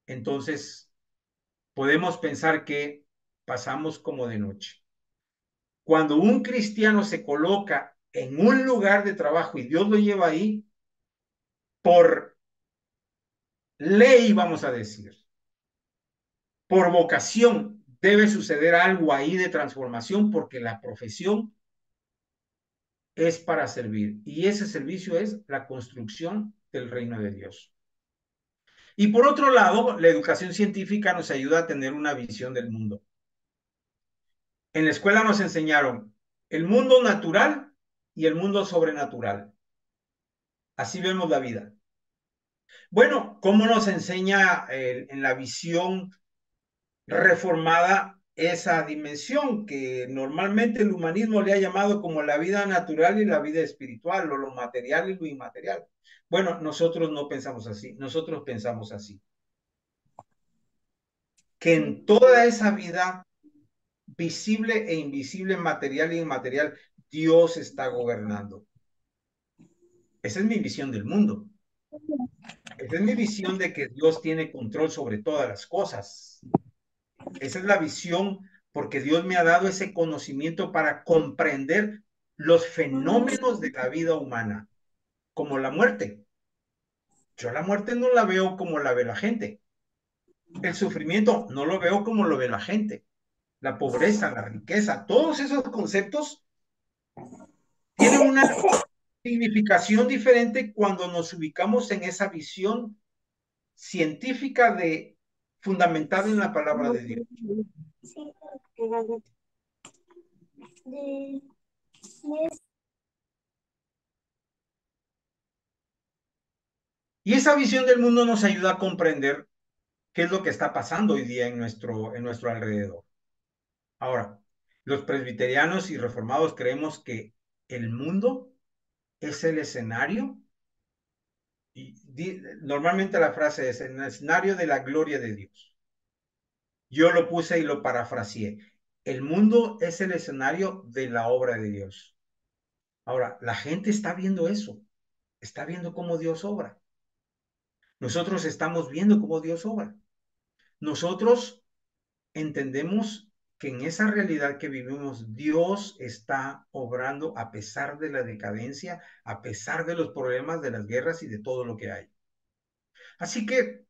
entonces podemos pensar que pasamos como de noche. Cuando un cristiano se coloca en un lugar de trabajo y Dios lo lleva ahí, por ley, vamos a decir, por vocación, debe suceder algo ahí de transformación porque la profesión es para servir y ese servicio es la construcción del reino de Dios. Y por otro lado, la educación científica nos ayuda a tener una visión del mundo. En la escuela nos enseñaron el mundo natural y el mundo sobrenatural. Así vemos la vida. Bueno, ¿cómo nos enseña en la visión reformada esa dimensión que normalmente el humanismo le ha llamado como la vida natural y la vida espiritual, o lo material y lo inmaterial? Bueno, nosotros no pensamos así, nosotros pensamos así. Que en toda esa vida visible e invisible, material e inmaterial, Dios está gobernando. Esa es mi visión del mundo. Esa es mi visión de que Dios tiene control sobre todas las cosas. Esa es la visión porque Dios me ha dado ese conocimiento para comprender los fenómenos de la vida humana, como la muerte. Yo la muerte no la veo como la ve la gente. El sufrimiento no lo veo como lo ve la gente. La pobreza, la riqueza, todos esos conceptos tienen una significación diferente cuando nos ubicamos en esa visión científica fundamentada en la palabra de Dios. Y esa visión del mundo nos ayuda a comprender qué es lo que está pasando hoy día en nuestro alrededor. Ahora, los presbiterianos y reformados creemos que el mundo es el escenario, y normalmente la frase es el escenario de la gloria de Dios. Yo lo puse y lo parafraseé. El mundo es el escenario de la obra de Dios. Ahora, la gente está viendo eso, está viendo cómo Dios obra. Nosotros estamos viendo cómo Dios obra. Nosotros entendemos que en esa realidad que vivimos, Dios está obrando a pesar de la decadencia, a pesar de los problemas, de las guerras y de todo lo que hay. Así que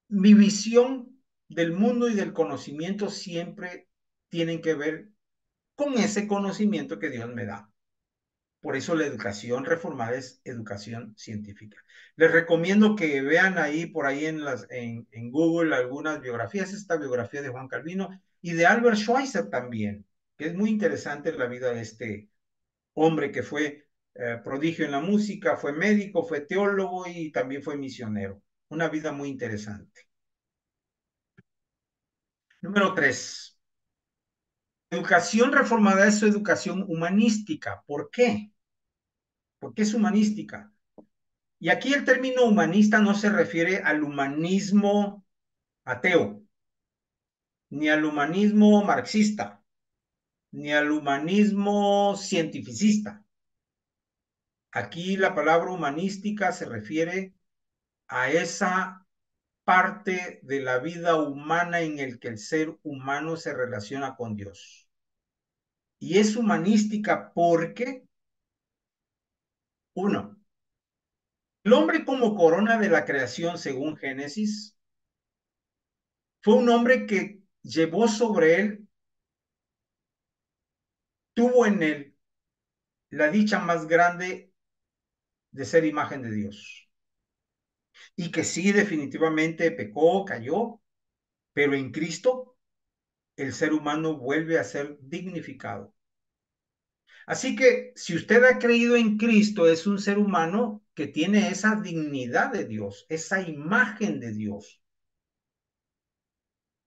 mi visión del mundo y del conocimiento siempre tienen que ver con ese conocimiento que Dios me da. Por eso la educación reformada es educación científica. Les recomiendo que vean ahí, por ahí en Google, algunas biografías, esta biografía de Juan Calvino y de Albert Schweitzer también, que es muy interesante la vida de este hombre que fue prodigio en la música, fue médico, fue teólogo y también fue misionero. Una vida muy interesante. Número 3. Educación reformada es educación humanística. ¿Por qué? ¿Por qué es humanística? Y aquí el término humanista no se refiere al humanismo ateo, ni al humanismo marxista, ni al humanismo cientificista. Aquí la palabra humanística se refiere a esa parte de la vida humana en el que el ser humano se relaciona con Dios. Y es humanística porque, uno, el hombre como corona de la creación según Génesis fue un hombre que llevó sobre él tuvo en él la dicha más grande de ser imagen de Dios. Y que sí, definitivamente pecó, cayó, pero en Cristo el ser humano vuelve a ser dignificado. Así que si usted ha creído en Cristo, es un ser humano que tiene esa dignidad de Dios, esa imagen de Dios.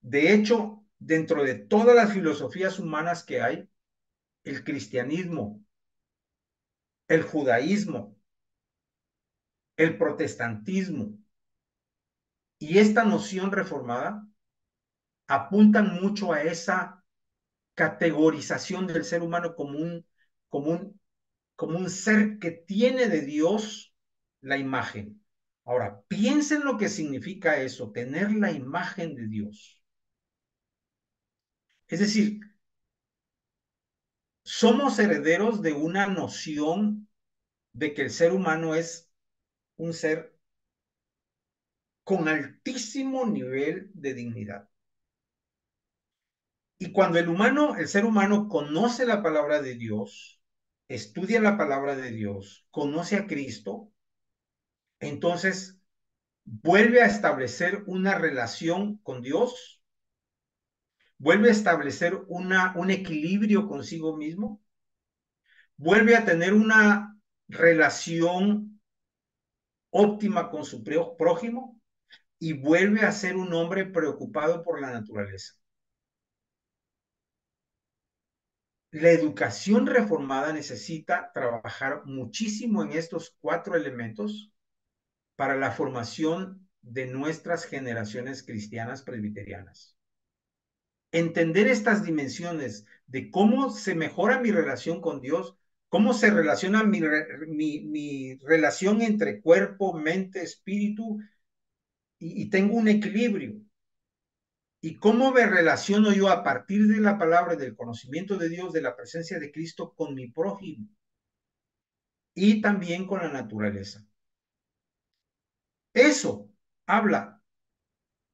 De hecho, dentro de todas las filosofías humanas que hay, el cristianismo, el judaísmo, el protestantismo y esta noción reformada apuntan mucho a esa categorización del ser humano como un, como un ser que tiene de Dios la imagen. Ahora, piensen lo que significa eso, tener la imagen de Dios. Es decir, somos herederos de una noción de que el ser humano es un ser con altísimo nivel de dignidad. Y cuando el ser humano conoce la palabra de Dios, estudia la palabra de Dios, conoce a Cristo, entonces vuelve a establecer una relación con Dios, vuelve a establecer un equilibrio consigo mismo, vuelve a tener una relación óptima con su prójimo y vuelve a ser un hombre preocupado por la naturaleza. La educación reformada necesita trabajar muchísimo en estos 4 elementos para la formación de nuestras generaciones cristianas presbiterianas. Entender estas dimensiones de cómo se mejora mi relación con Dios, cómo se relaciona mi relación entre cuerpo, mente, espíritu, y tengo un equilibrio. Y cómo me relaciono yo a partir de la palabra, del conocimiento de Dios, de la presencia de Cristo con mi prójimo y también con la naturaleza. Eso habla,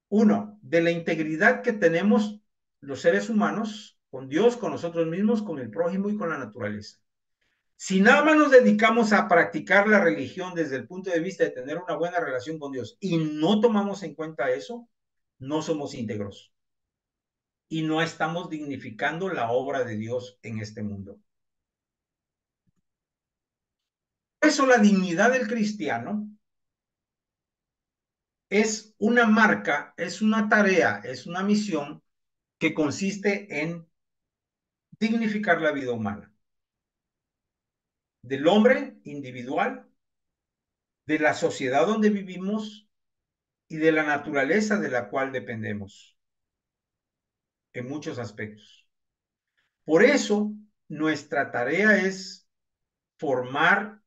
uno, de la integridad que tenemos los seres humanos con Dios, con nosotros mismos, con el prójimo y con la naturaleza. Si nada más nos dedicamos a practicar la religión desde el punto de vista de tener una buena relación con Dios y no tomamos en cuenta eso, no somos íntegros y no estamos dignificando la obra de Dios en este mundo. Por eso la dignidad del cristiano es una marca, es una tarea, es una misión que consiste en dignificar la vida humana, del hombre individual, de la sociedad donde vivimos y de la naturaleza de la cual dependemos en muchos aspectos. Por eso, nuestra tarea es formar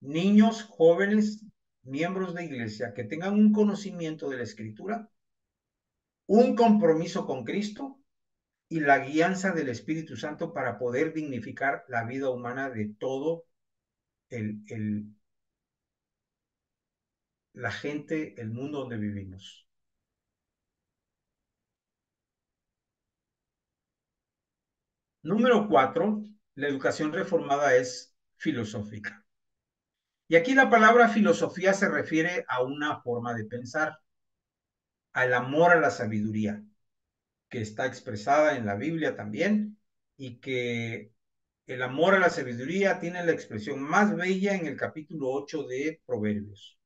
niños, jóvenes, miembros de iglesia que tengan un conocimiento de la Escritura, un compromiso con Cristo y la guianza del Espíritu Santo para poder dignificar la vida humana de todo la gente, el mundo donde vivimos. Número 4, la educación reformada es filosófica. Y aquí la palabra filosofía se refiere a una forma de pensar, al amor a la sabiduría, que está expresada en la Biblia también, y que el amor a la sabiduría tiene la expresión más bella en el capítulo 8 de Proverbios.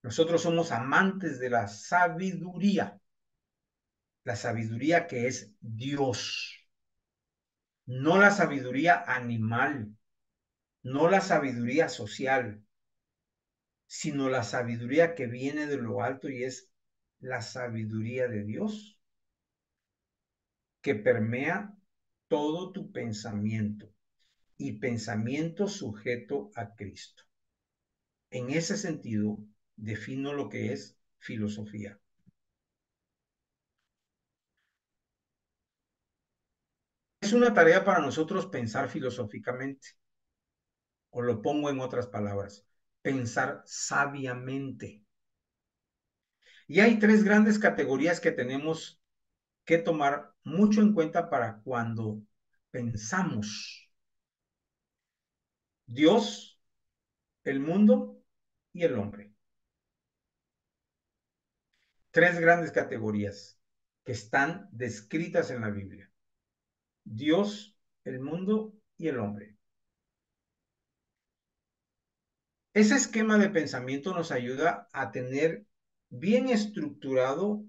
Nosotros somos amantes de la sabiduría que es Dios, no la sabiduría animal, no la sabiduría social, sino la sabiduría que viene de lo alto y es la sabiduría de Dios que permea todo tu pensamiento y pensamiento sujeto a Cristo. En ese sentido, defino lo que es filosofía. Es una tarea para nosotros pensar filosóficamente, o lo pongo en otras palabras, pensar sabiamente. Y hay 3 grandes categorías que tenemos que tomar mucho en cuenta para cuando pensamos. Dios, el mundo y el hombre. Tres grandes categorías que están descritas en la Biblia. Dios, el mundo y el hombre. Ese esquema de pensamiento nos ayuda a tener bien estructurado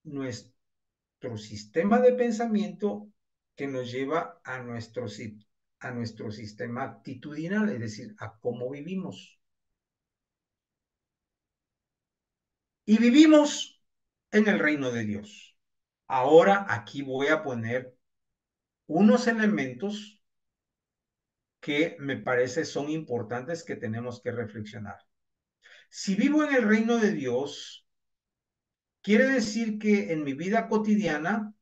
nuestro sistema de pensamiento que nos lleva a nuestro sistema actitudinal, es decir, a cómo vivimos. Y vivimos en el reino de Dios. Ahora aquí voy a poner unos elementos que me parece son importantes que tenemos que reflexionar. Si vivo en el reino de Dios, quiere decir que en mi vida cotidiana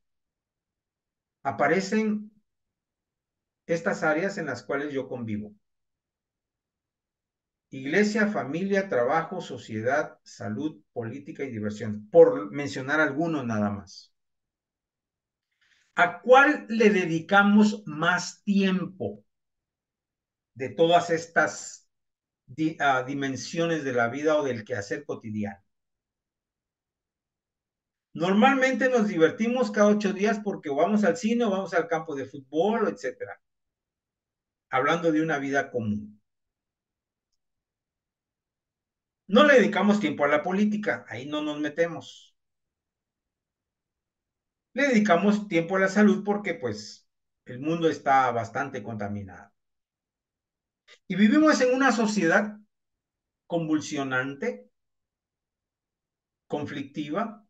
aparecen estas áreas en las cuales yo convivo. Iglesia, familia, trabajo, sociedad, salud, política y diversión, por mencionar algunos nada más. ¿A cuál le dedicamos más tiempo de todas estas dimensiones de la vida o del quehacer cotidiano? Normalmente nos divertimos cada 8 días porque vamos al cine o vamos al campo de fútbol, etcétera. Hablando de una vida común. No le dedicamos tiempo a la política, ahí no nos metemos. Le dedicamos tiempo a la salud porque pues el mundo está bastante contaminado. Y vivimos en una sociedad convulsionante, conflictiva,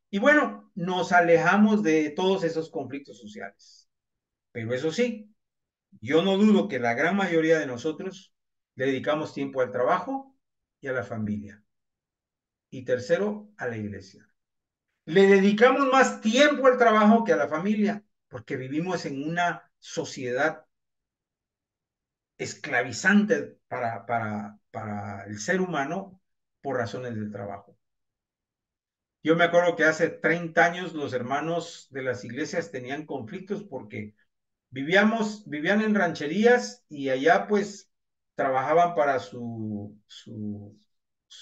y bueno, nos alejamos de todos esos conflictos sociales. Pero eso sí, yo no dudo que la gran mayoría de nosotros le dedicamos tiempo al trabajo y a la familia. Y tercero, a la iglesia. Le dedicamos más tiempo al trabajo que a la familia, porque vivimos en una sociedad esclavizante para el ser humano por razones del trabajo. Yo me acuerdo que hace 30 años los hermanos de las iglesias tenían conflictos porque vivían en rancherías y allá pues trabajaban para su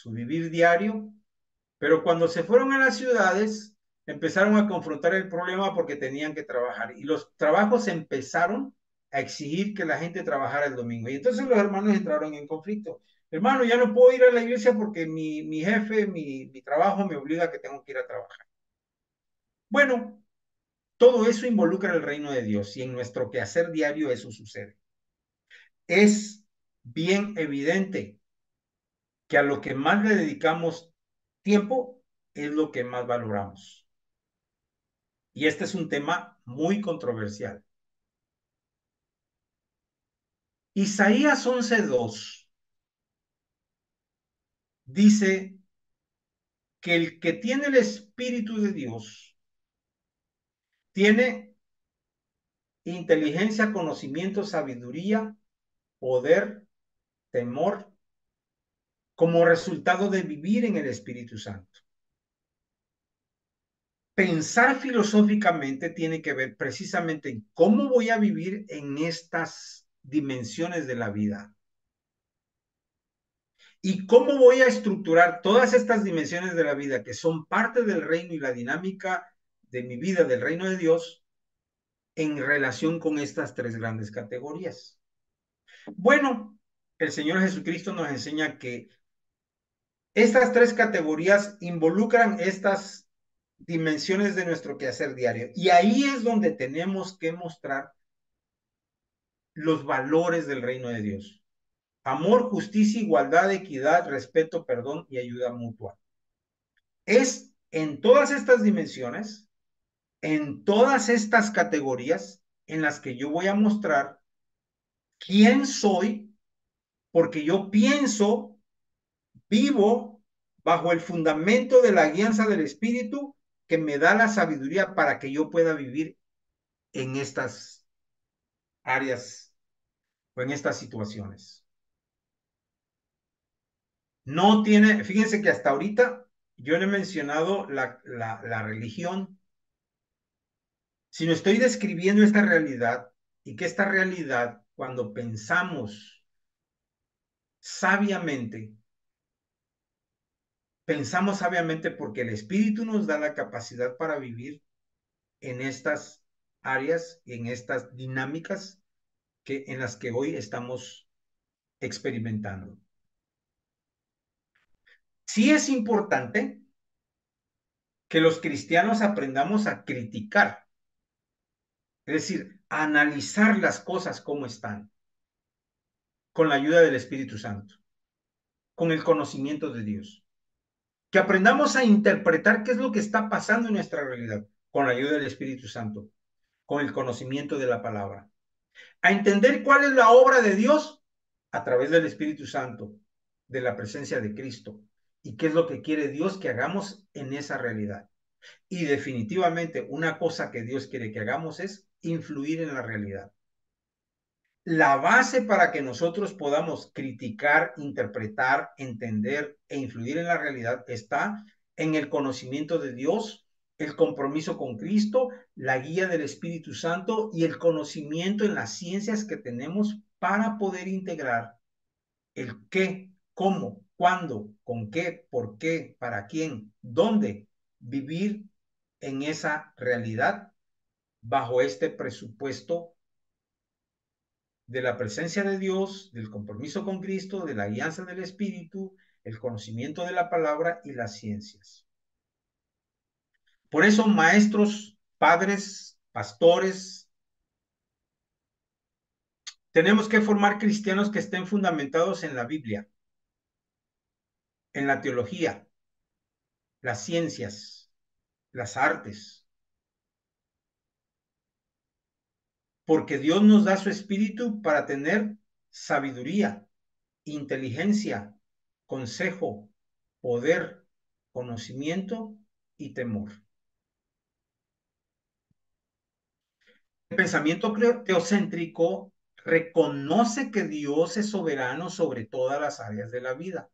vivir diario, pero cuando se fueron a las ciudades empezaron a confrontar el problema porque tenían que trabajar y los trabajos empezaron a exigir que la gente trabajara el domingo y entonces los hermanos entraron en conflicto. Hermano, ya no puedo ir a la iglesia porque mi jefe, mi trabajo me obliga a que tengo que ir a trabajar. Bueno, todo eso involucra el reino de Dios y en nuestro quehacer diario eso sucede. Es bien evidente que a lo que más le dedicamos tiempo es lo que más valoramos. Y este es un tema muy controversial. Isaías 11:2 dice que el que tiene el Espíritu de Dios tiene inteligencia, conocimiento, sabiduría, poder, temor, como resultado de vivir en el Espíritu Santo. Pensar filosóficamente tiene que ver precisamente en cómo voy a vivir en estas dimensiones de la vida y cómo voy a estructurar todas estas dimensiones de la vida que son parte del reino y la dinámica de mi vida del reino de Dios en relación con estas tres grandes categorías. Bueno, el Señor Jesucristo nos enseña que estas tres categorías involucran estas dimensiones de nuestro quehacer diario. Y ahí es donde tenemos que mostrar los valores del reino de Dios. Amor, justicia, igualdad, equidad, respeto, perdón y ayuda mutua. Es en todas estas dimensiones, en todas estas categorías en las que yo voy a mostrar quién soy, porque yo pienso, vivo bajo el fundamento de la guianza del Espíritu que me da la sabiduría para que yo pueda vivir en estas áreas o en estas situaciones. No tiene, fíjense que hasta ahorita yo no he mencionado la religión. sino estoy describiendo esta realidad y que esta realidad, cuando pensamos sabiamente, pensamos sabiamente porque el Espíritu nos da la capacidad para vivir en estas áreas y en estas dinámicas en las que hoy estamos experimentando. Sí es importante que los cristianos aprendamos a criticar, es decir, a analizar las cosas como están, con la ayuda del Espíritu Santo, con el conocimiento de Dios. Que aprendamos a interpretar qué es lo que está pasando en nuestra realidad, con la ayuda del Espíritu Santo, con el conocimiento de la palabra. A entender cuál es la obra de Dios a través del Espíritu Santo, de la presencia de Cristo, y qué es lo que quiere Dios que hagamos en esa realidad. Y definitivamente una cosa que Dios quiere que hagamos es influir en la realidad. La base para que nosotros podamos criticar, interpretar, entender e influir en la realidad está en el conocimiento de Dios, el compromiso con Cristo, la guía del Espíritu Santo y el conocimiento en las ciencias que tenemos para poder integrar el qué, cómo, cuándo, con qué, por qué, para quién, dónde vivir en esa realidad bajo este presupuesto de la presencia de Dios, del compromiso con Cristo, de la guianza del Espíritu, el conocimiento de la palabra y las ciencias. Por eso, maestros, padres, pastores, tenemos que formar cristianos que estén fundamentados en la Biblia, en la teología, las ciencias, las artes, porque Dios nos da su espíritu para tener sabiduría, inteligencia, consejo, poder, conocimiento y temor. El pensamiento teocéntrico reconoce que Dios es soberano sobre todas las áreas de la vida,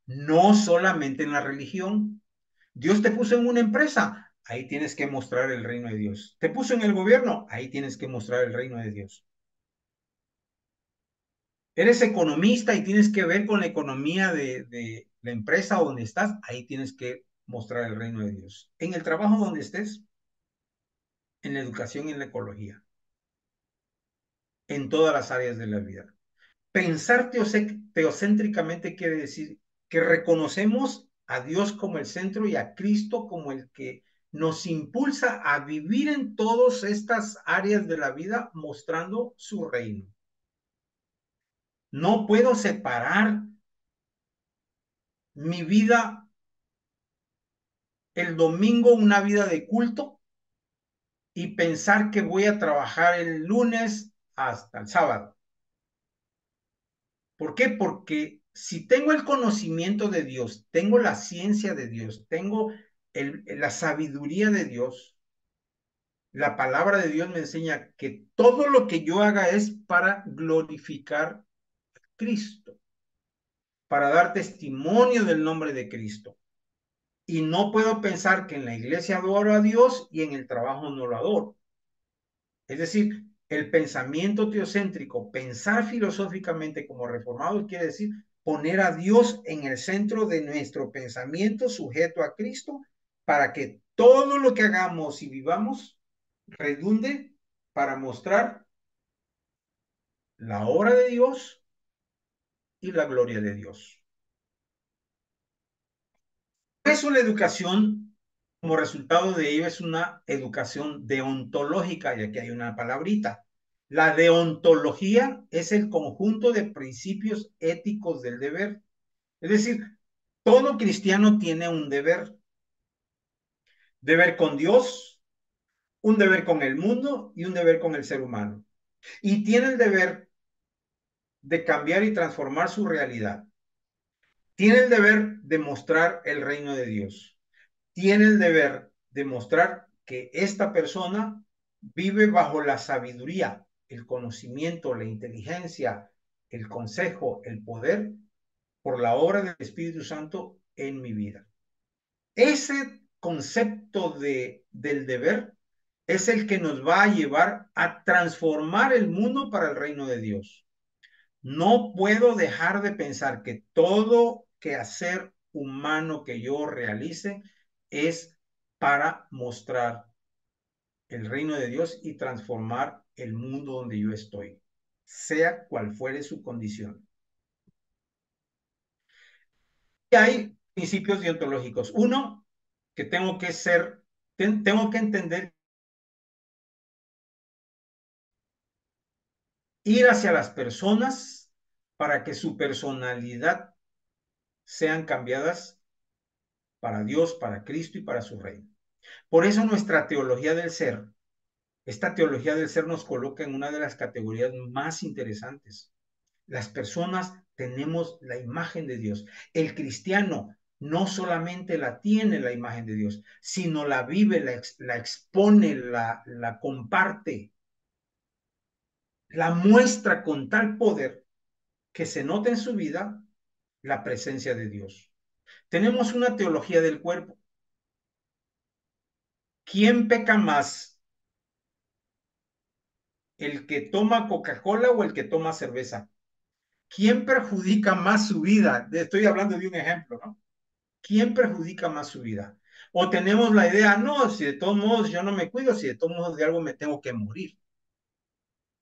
no solamente en la religión. Dios te puso en una empresa, ahí tienes que mostrar el reino de Dios. Te puso en el gobierno, ahí tienes que mostrar el reino de Dios. Eres economista y tienes que ver con la economía de la empresa donde estás, ahí tienes que mostrar el reino de Dios. En el trabajo donde estés, en la educación y en la ecología, en todas las áreas de la vida. Pensar teocéntricamente quiere decir que reconocemos a Dios como el centro y a Cristo como el que nos impulsa a vivir en todas estas áreas de la vida mostrando su reino. No puedo separar mi vida el domingo, una vida de culto, y pensar que voy a trabajar el lunes hasta el sábado. ¿Por qué? Porque si tengo el conocimiento de Dios, tengo la ciencia de Dios, tengo la sabiduría de Dios, la palabra de Dios me enseña que todo lo que yo haga es para glorificar a Cristo, para dar testimonio del nombre de Cristo. Y no puedo pensar que en la iglesia adoro a Dios y en el trabajo no lo adoro. Es decir, el pensamiento teocéntrico, pensar filosóficamente como reformado, quiere decir poner a Dios en el centro de nuestro pensamiento, sujeto a Cristo, para que todo lo que hagamos y vivamos redunde para mostrar la obra de Dios y la gloria de Dios. Por eso la educación, como resultado de ello, es una educación deontológica, y aquí hay una palabrita. La deontología es el conjunto de principios éticos del deber. Es decir, todo cristiano tiene un deber. Deber con Dios, un deber con el mundo y un deber con el ser humano. Y tiene el deber de cambiar y transformar su realidad. Tiene el deber de mostrar el reino de Dios. Tiene el deber de mostrar que esta persona vive bajo la sabiduría, el conocimiento, la inteligencia, el consejo, el poder por la obra del Espíritu Santo en mi vida. Ese concepto del deber es el que nos va a llevar a transformar el mundo para el reino de Dios. No puedo dejar de pensar que todo quehacer humano que yo realice es para mostrar el reino de Dios y transformar el mundo donde yo estoy, sea cual fuere su condición. Y hay principios deontológicos. Uno, que tengo que entender, ir hacia las personas para que su personalidad sean cambiadas para Dios, para Cristo y para su reino. Por eso nuestra teología del ser, esta teología del ser nos coloca en una de las categorías más interesantes. Las personas tenemos la imagen de Dios. El cristiano no solamente la tiene la imagen de Dios, sino la vive, la expone, la comparte, la muestra con tal poder que se nota en su vida la presencia de Dios. Tenemos una teología del cuerpo. ¿Quién peca más? ¿El que toma Coca-Cola o el que toma cerveza? ¿Quién perjudica más su vida? Estoy hablando de un ejemplo, ¿no? ¿Quién perjudica más su vida? O tenemos la idea, no, si de todos modos yo no me cuido, si de todos modos de algo me tengo que morir.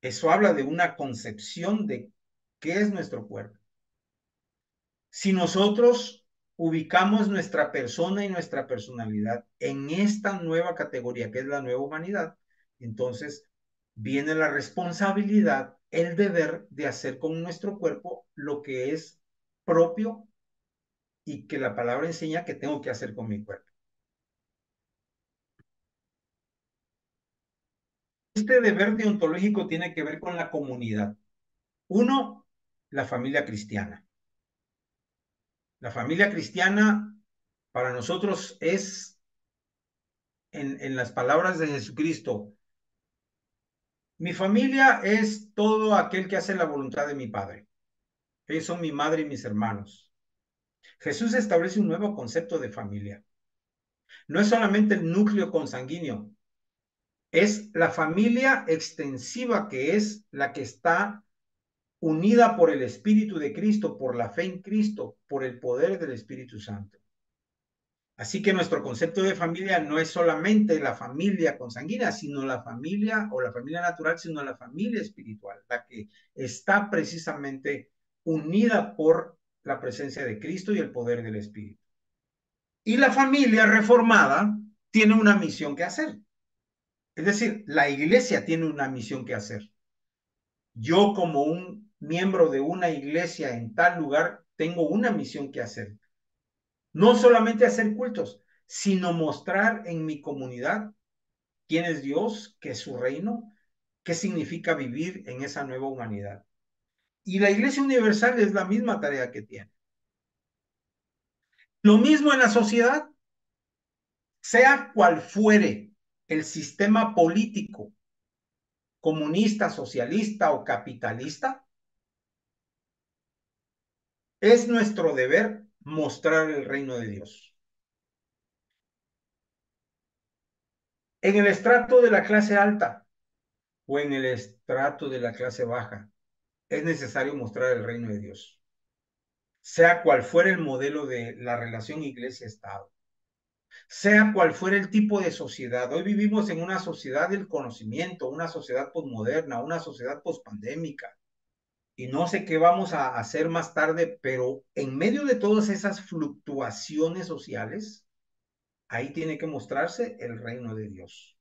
Eso habla de una concepción de qué es nuestro cuerpo. Si nosotros ubicamos nuestra persona y nuestra personalidad en esta nueva categoría que es la nueva humanidad, entonces viene la responsabilidad, el deber de hacer con nuestro cuerpo lo que es propio y que la palabra enseña que tengo que hacer con mi cuerpo. Este deber deontológico tiene que ver con la comunidad. Uno, la familia cristiana. La familia cristiana para nosotros es, en las palabras de Jesucristo, mi familia es todo aquel que hace la voluntad de mi Padre. Ellos son mi madre y mis hermanos. Jesús establece un nuevo concepto de familia. No es solamente el núcleo consanguíneo, es la familia extensiva que es la que está unida por el Espíritu de Cristo, por la fe en Cristo, por el poder del Espíritu Santo. Así que nuestro concepto de familia no es solamente la familia consanguínea, sino la familia o la familia natural, sino la familia espiritual, la que está precisamente unida por la presencia de Cristo y el poder del Espíritu. Y la familia reformada tiene una misión que hacer. Es decir, la iglesia tiene una misión que hacer. Yo como un miembro de una iglesia en tal lugar tengo una misión que hacer. No solamente hacer cultos, sino mostrar en mi comunidad quién es Dios, qué es su reino, qué significa vivir en esa nueva humanidad. Y la Iglesia Universal es la misma tarea que tiene. Lo mismo en la sociedad, sea cual fuere el sistema político, comunista, socialista o capitalista, es nuestro deber mostrar el reino de Dios. En el estrato de la clase alta o en el estrato de la clase baja, es necesario mostrar el reino de Dios, sea cual fuera el modelo de la relación iglesia-estado, sea cual fuera el tipo de sociedad. Hoy vivimos en una sociedad del conocimiento, una sociedad posmoderna, una sociedad pospandémica, y no sé qué vamos a hacer más tarde, pero en medio de todas esas fluctuaciones sociales, ahí tiene que mostrarse el reino de Dios.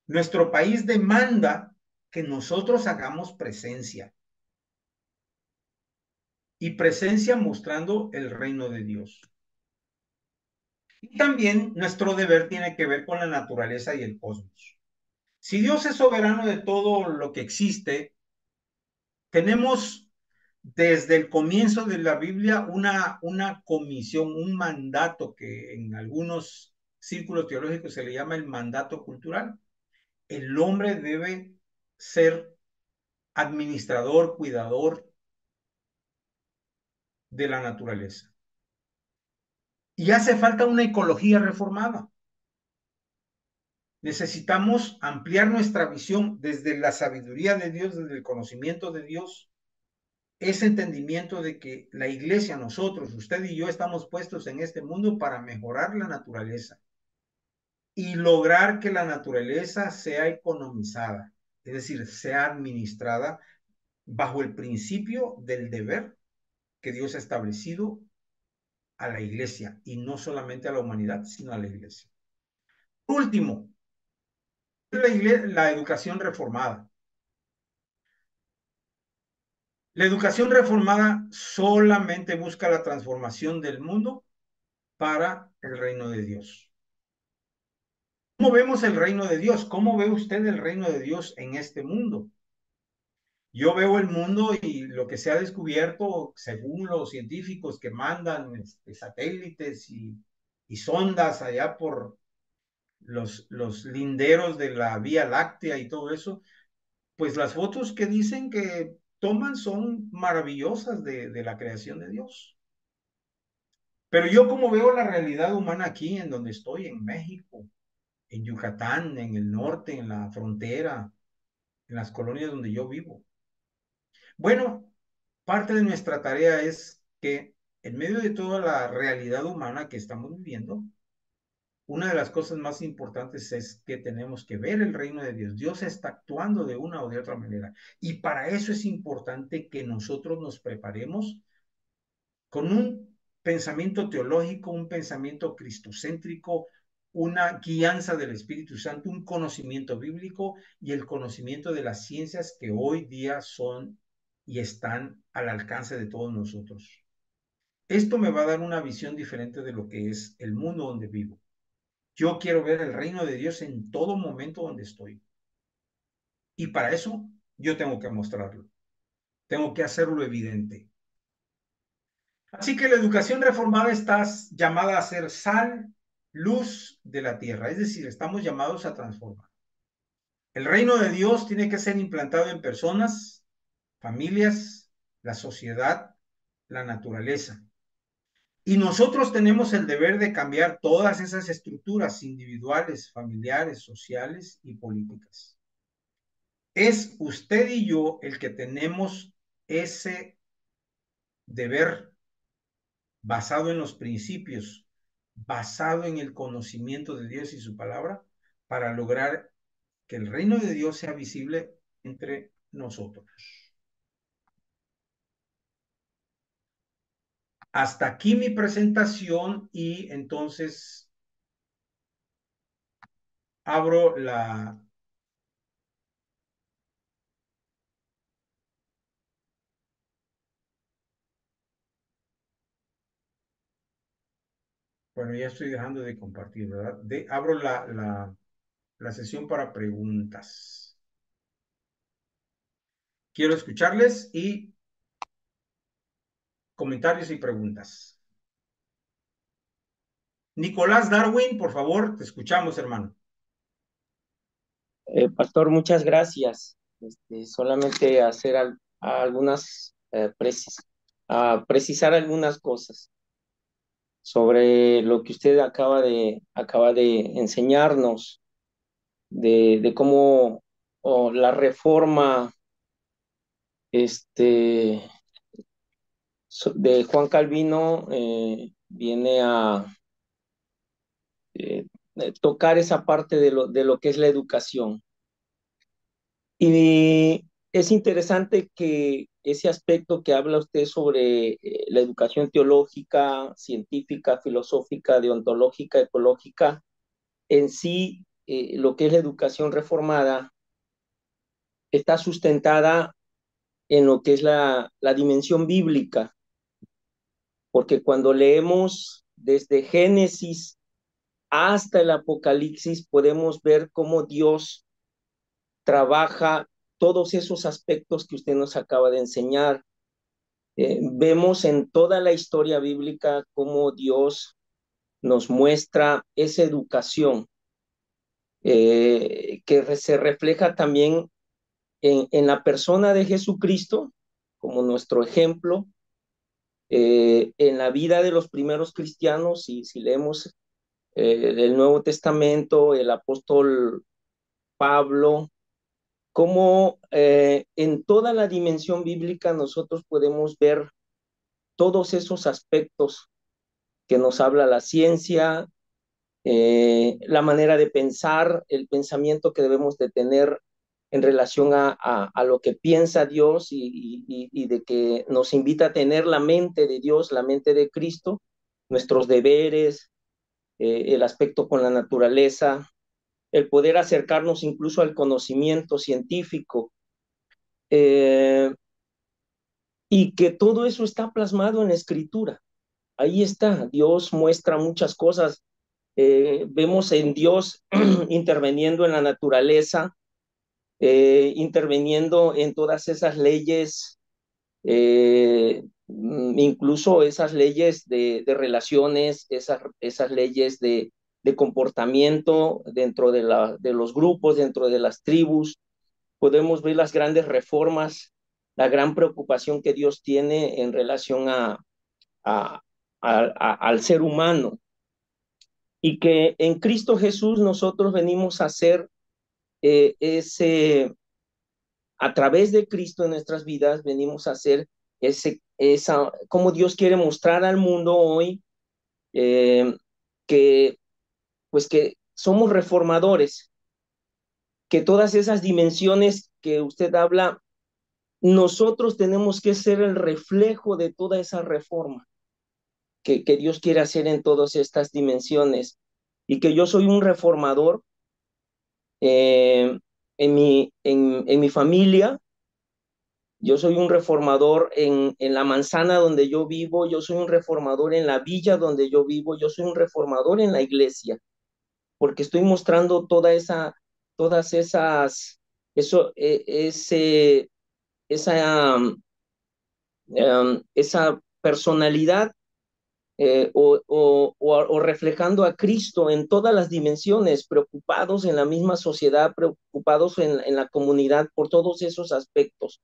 Nuestro país demanda que nosotros hagamos presencia, y presencia mostrando el reino de Dios. Y también nuestro deber tiene que ver con la naturaleza y el cosmos. Si Dios es soberano de todo lo que existe, tenemos desde el comienzo de la Biblia una comisión, un mandato que en algunos círculos teológicos se le llama el mandato cultural. El hombre debe ser administrador, cuidador de la naturaleza. Y hace falta una ecología reformada. Necesitamos ampliar nuestra visión desde la sabiduría de Dios, desde el conocimiento de Dios, ese entendimiento de que la iglesia, nosotros, usted y yo, estamos puestos en este mundo para mejorar la naturaleza y lograr que la naturaleza sea economizada, es decir, sea administrada bajo el principio del deber que Dios ha establecido a la iglesia, y no solamente a la humanidad, sino a la iglesia. Por último, la educación reformada. La educación reformada solamente busca la transformación del mundo para el reino de Dios. ¿Cómo vemos el reino de Dios? ¿Cómo ve usted el reino de Dios en este mundo? Yo veo el mundo y lo que se ha descubierto, según los científicos que mandan satélites y sondas allá por los linderos de la Vía Láctea y todo eso, pues las fotos que dicen que toman son maravillosas de la creación de Dios. Pero yo como veo la realidad humana aquí en donde estoy, en México, en Yucatán, en el norte, en la frontera, en las colonias donde yo vivo. Bueno, parte de nuestra tarea es que en medio de toda la realidad humana que estamos viviendo, una de las cosas más importantes es que tenemos que ver el reino de Dios. Dios está actuando de una o de otra manera. Y para eso es importante que nosotros nos preparemos con un pensamiento teológico, un pensamiento cristocéntrico, una guianza del Espíritu Santo, un conocimiento bíblico y el conocimiento de las ciencias que hoy día son y están al alcance de todos nosotros. Esto me va a dar una visión diferente de lo que es el mundo donde vivo. Yo quiero ver el reino de Dios en todo momento donde estoy. Y para eso yo tengo que mostrarlo. Tengo que hacerlo evidente. Así que la educación reformada está llamada a ser sal, luz de la tierra. Es decir, estamos llamados a transformar. El reino de Dios tiene que ser implantado en personas, familias, la sociedad, la naturaleza. Y nosotros tenemos el deber de cambiar todas esas estructuras individuales, familiares, sociales y políticas. Es usted y yo el que tenemos ese deber basado en los principios, basado en el conocimiento de Dios y su palabra, para lograr que el reino de Dios sea visible entre nosotros. Hasta aquí mi presentación y entonces abro la... Bueno, ya estoy dejando de compartir, ¿verdad? Abro la sesión para preguntas. Quiero escucharles y comentarios y preguntas. Nicolás Darwin, por favor, te escuchamos, hermano.
Pastor, muchas gracias. Solamente hacer algunas precisar algunas cosas sobre lo que usted acaba de enseñarnos de cómo la reforma de Juan Calvino viene a tocar esa parte de lo que es la educación. Y es interesante que ese aspecto que habla usted sobre la educación teológica, científica, filosófica, deontológica, ecológica, en sí, lo que es la educación reformada está sustentada en lo que es la dimensión bíblica, porque cuando leemos desde Génesis hasta el Apocalipsis, podemos ver cómo Dios trabaja todos esos aspectos que usted nos acaba de enseñar. Vemos en toda la historia bíblica cómo Dios nos muestra esa educación que se refleja también en la persona de Jesucristo como nuestro ejemplo, en la vida de los primeros cristianos. Y si leemos del Nuevo Testamento, el apóstol Pablo, cómo en toda la dimensión bíblica nosotros podemos ver todos esos aspectos que nos habla la ciencia, la manera de pensar, el pensamiento que debemos de tener en relación a lo que piensa Dios y de que nos invita a tener la mente de Dios, la mente de Cristo, nuestros deberes, el aspecto con la naturaleza, el poder acercarnos incluso al conocimiento científico, eh, y que todo eso está plasmado en la Escritura. Ahí está, Dios muestra muchas cosas. Vemos en Dios interviniendo en la naturaleza, interviniendo en todas esas leyes, incluso esas leyes de relaciones, esas leyes de comportamiento dentro de los grupos, dentro de las tribus. Podemos ver las grandes reformas, la gran preocupación que Dios tiene en relación a, al ser humano, y que en Cristo Jesús nosotros venimos a ser a través de Cristo en nuestras vidas, venimos a ser como Dios quiere mostrar al mundo hoy, eh, que pues que somos reformadores, que todas esas dimensiones que usted habla, nosotros tenemos que ser el reflejo de toda esa reforma que Dios quiere hacer en todas estas dimensiones, y que yo soy un reformador en mi familia. Yo soy un reformador en la manzana donde yo vivo, yo soy un reformador en la villa donde yo vivo, yo soy un reformador en la iglesia, porque estoy mostrando todas esas, eso, esa personalidad, o reflejando a Cristo en todas las dimensiones, preocupados en la misma sociedad, preocupados en la comunidad por todos esos aspectos,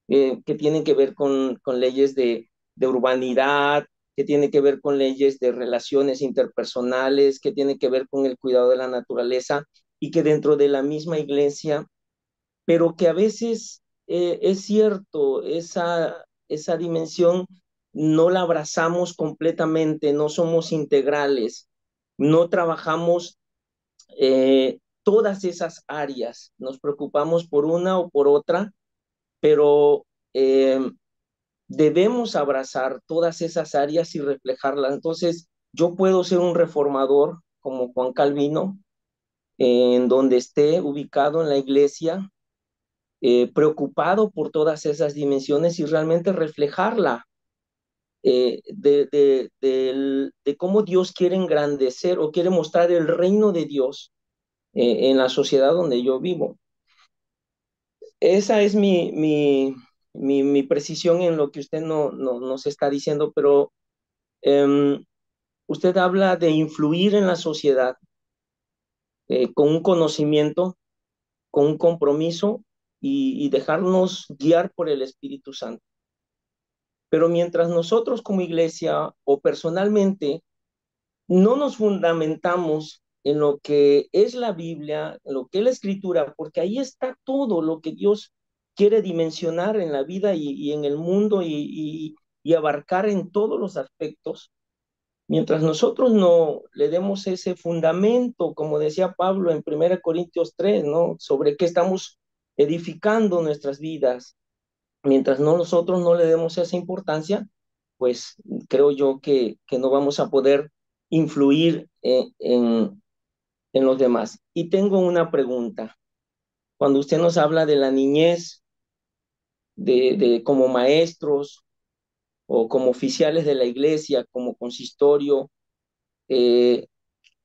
que tienen que ver con leyes de urbanidad, que tienen que ver con leyes de relaciones interpersonales, que tienen que ver con el cuidado de la naturaleza, y que dentro de la misma iglesia, pero que a veces es cierto, esa dimensión no la abrazamos completamente, no somos integrales, no trabajamos todas esas áreas, nos preocupamos por una o por otra, pero debemos abrazar todas esas áreas y reflejarlas. Entonces, yo puedo ser un reformador como Juan Calvino, en donde esté ubicado en la iglesia, preocupado por todas esas dimensiones y realmente reflejarla, de cómo Dios quiere engrandecer o quiere mostrar el reino de Dios en la sociedad donde yo vivo. Esa es mi precisión en lo que usted nos está diciendo, pero usted habla de influir en la sociedad, con un conocimiento, con un compromiso, y dejarnos guiar por el Espíritu Santo. Pero mientras nosotros como iglesia o personalmente no nos fundamentamos en lo que es la Biblia, en lo que es la Escritura, porque ahí está todo lo que Dios quiere dimensionar en la vida y en el mundo, y abarcar en todos los aspectos. Mientras nosotros no le demos ese fundamento, como decía Pablo en 1 Corintios 3, ¿no? Sobre qué estamos edificando nuestras vidas. Mientras nosotros no le demos esa importancia, pues creo yo que no vamos a poder influir en los demás. Y tengo una pregunta. Cuando usted nos habla de la niñez, como maestros o como oficiales de la iglesia, como consistorio, ¿qué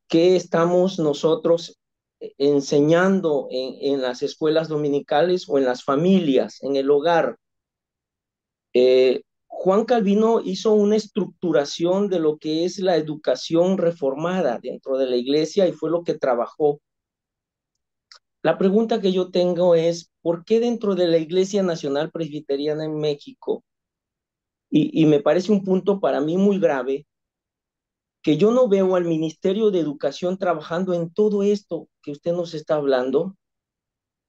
estamos nosotros enseñando en las escuelas dominicales o en las familias, en el hogar? Juan Calvino hizo una estructuración de lo que es la educación reformada dentro de la iglesia, y fue lo que trabajó. La pregunta que yo tengo es, ¿por qué dentro de la Iglesia Nacional Presbiteriana en México, y me parece un punto para mí muy grave, que yo no veo al Ministerio de Educación trabajando en todo esto que usted nos está hablando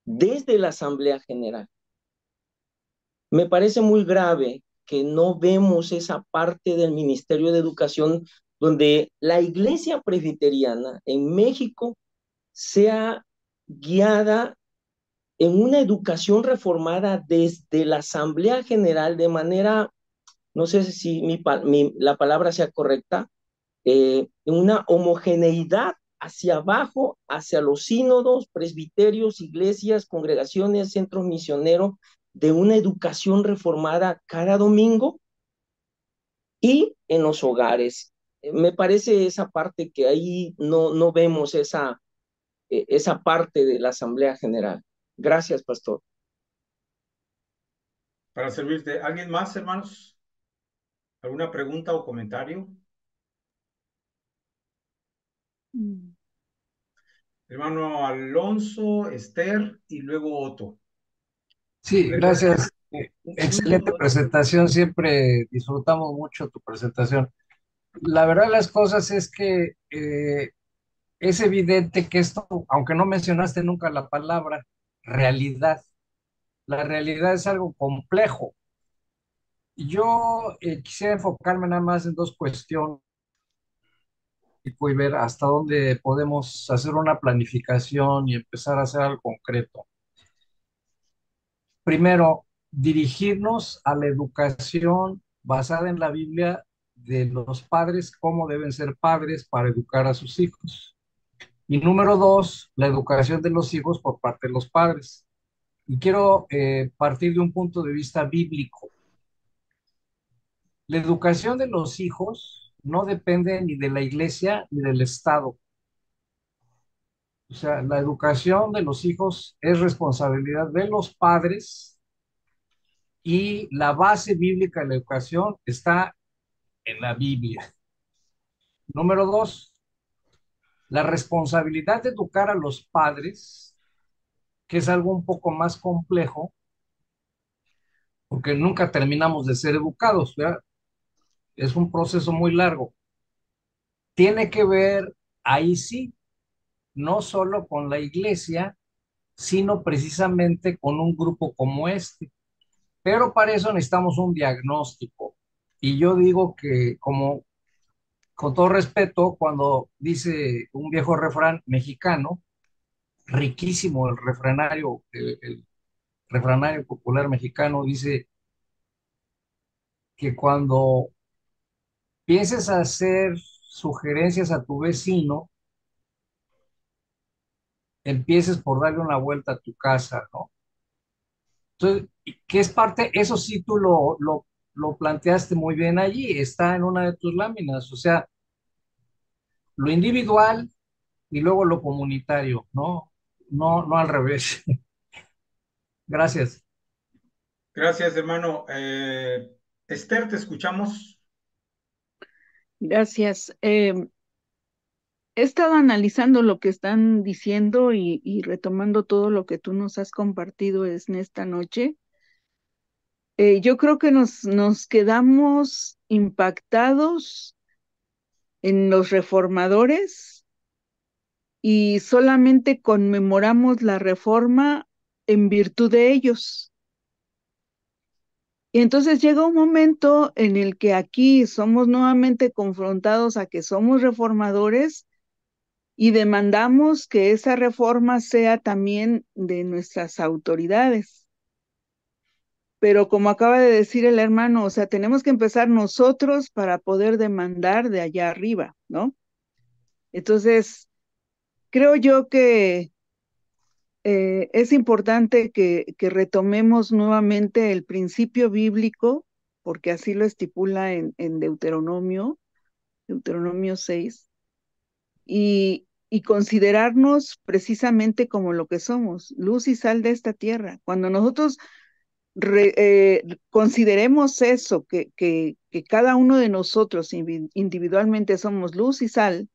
desde la Asamblea General. Me parece muy grave que no vemos esa parte del Ministerio de Educación donde la Iglesia Presbiteriana en México sea guiada en una educación reformada desde la Asamblea General de manera, no sé si la palabra sea correcta, una homogeneidad hacia abajo, hacia los sínodos, presbiterios, iglesias, congregaciones, centros misioneros, de una educación reformada cada domingo y en los hogares. Me parece esa parte que ahí no vemos esa parte de la Asamblea General. Gracias, pastor.
Para servirte. ¿Alguien más, hermanos? ¿Alguna pregunta o comentario? Hermano Alonso, Esther y luego Otto.
Sí, gracias. Excelente presentación, siempre disfrutamos mucho tu presentación. La verdad de las cosas es que es evidente que esto, aunque no mencionaste nunca la palabra realidad, la realidad es algo complejo. Yo quisiera enfocarme nada más en dos cuestiones y ver hasta dónde podemos hacer una planificación y empezar a hacer algo concreto. Primero, dirigirnos a la educación basada en la Biblia de los padres, cómo deben ser padres para educar a sus hijos. Y número dos, la educación de los hijos por parte de los padres. Y quiero partir de un punto de vista bíblico. La educación de los hijos no depende ni de la iglesia ni del Estado. O sea, la educación de los hijos es responsabilidad de los padres y la base bíblica de la educación está en la Biblia. Número dos, la responsabilidad de educar a los padres, que es algo un poco más complejo, porque nunca terminamos de ser educados, ¿verdad? Es un proceso muy largo. Tiene que ver, ahí sí, no solo con la iglesia, sino precisamente con un grupo como este. Pero para eso necesitamos un diagnóstico. Y yo digo que, como con todo respeto, cuando dice un viejo refrán mexicano, riquísimo el refranario popular mexicano, dice que cuando pienses hacer sugerencias a tu vecino, empieces por darle una vuelta a tu casa, ¿no? Entonces, ¿qué es parte? Eso sí tú lo planteaste muy bien allí, está en una de tus láminas, o sea, lo individual y luego lo comunitario, ¿no? No al revés. Gracias.
Gracias, hermano. Esther, te escuchamos.
Gracias. He estado analizando lo que están diciendo y retomando todo lo que tú nos has compartido en esta noche. Yo creo que nos quedamos impactados en los reformadores y solamente conmemoramos la reforma en virtud de ellos. Y entonces llega un momento en el que aquí somos nuevamente confrontados a que somos reformadores y demandamos que esa reforma sea también de nuestras autoridades. Pero como acaba de decir el hermano, o sea, tenemos que empezar nosotros para poder demandar de allá arriba, ¿no? Entonces, creo yo que es importante que retomemos nuevamente el principio bíblico, porque así lo estipula en Deuteronomio 6, y considerarnos precisamente como lo que somos, luz y sal de esta tierra. Cuando nosotros consideremos eso, que cada uno de nosotros individualmente somos luz y sal,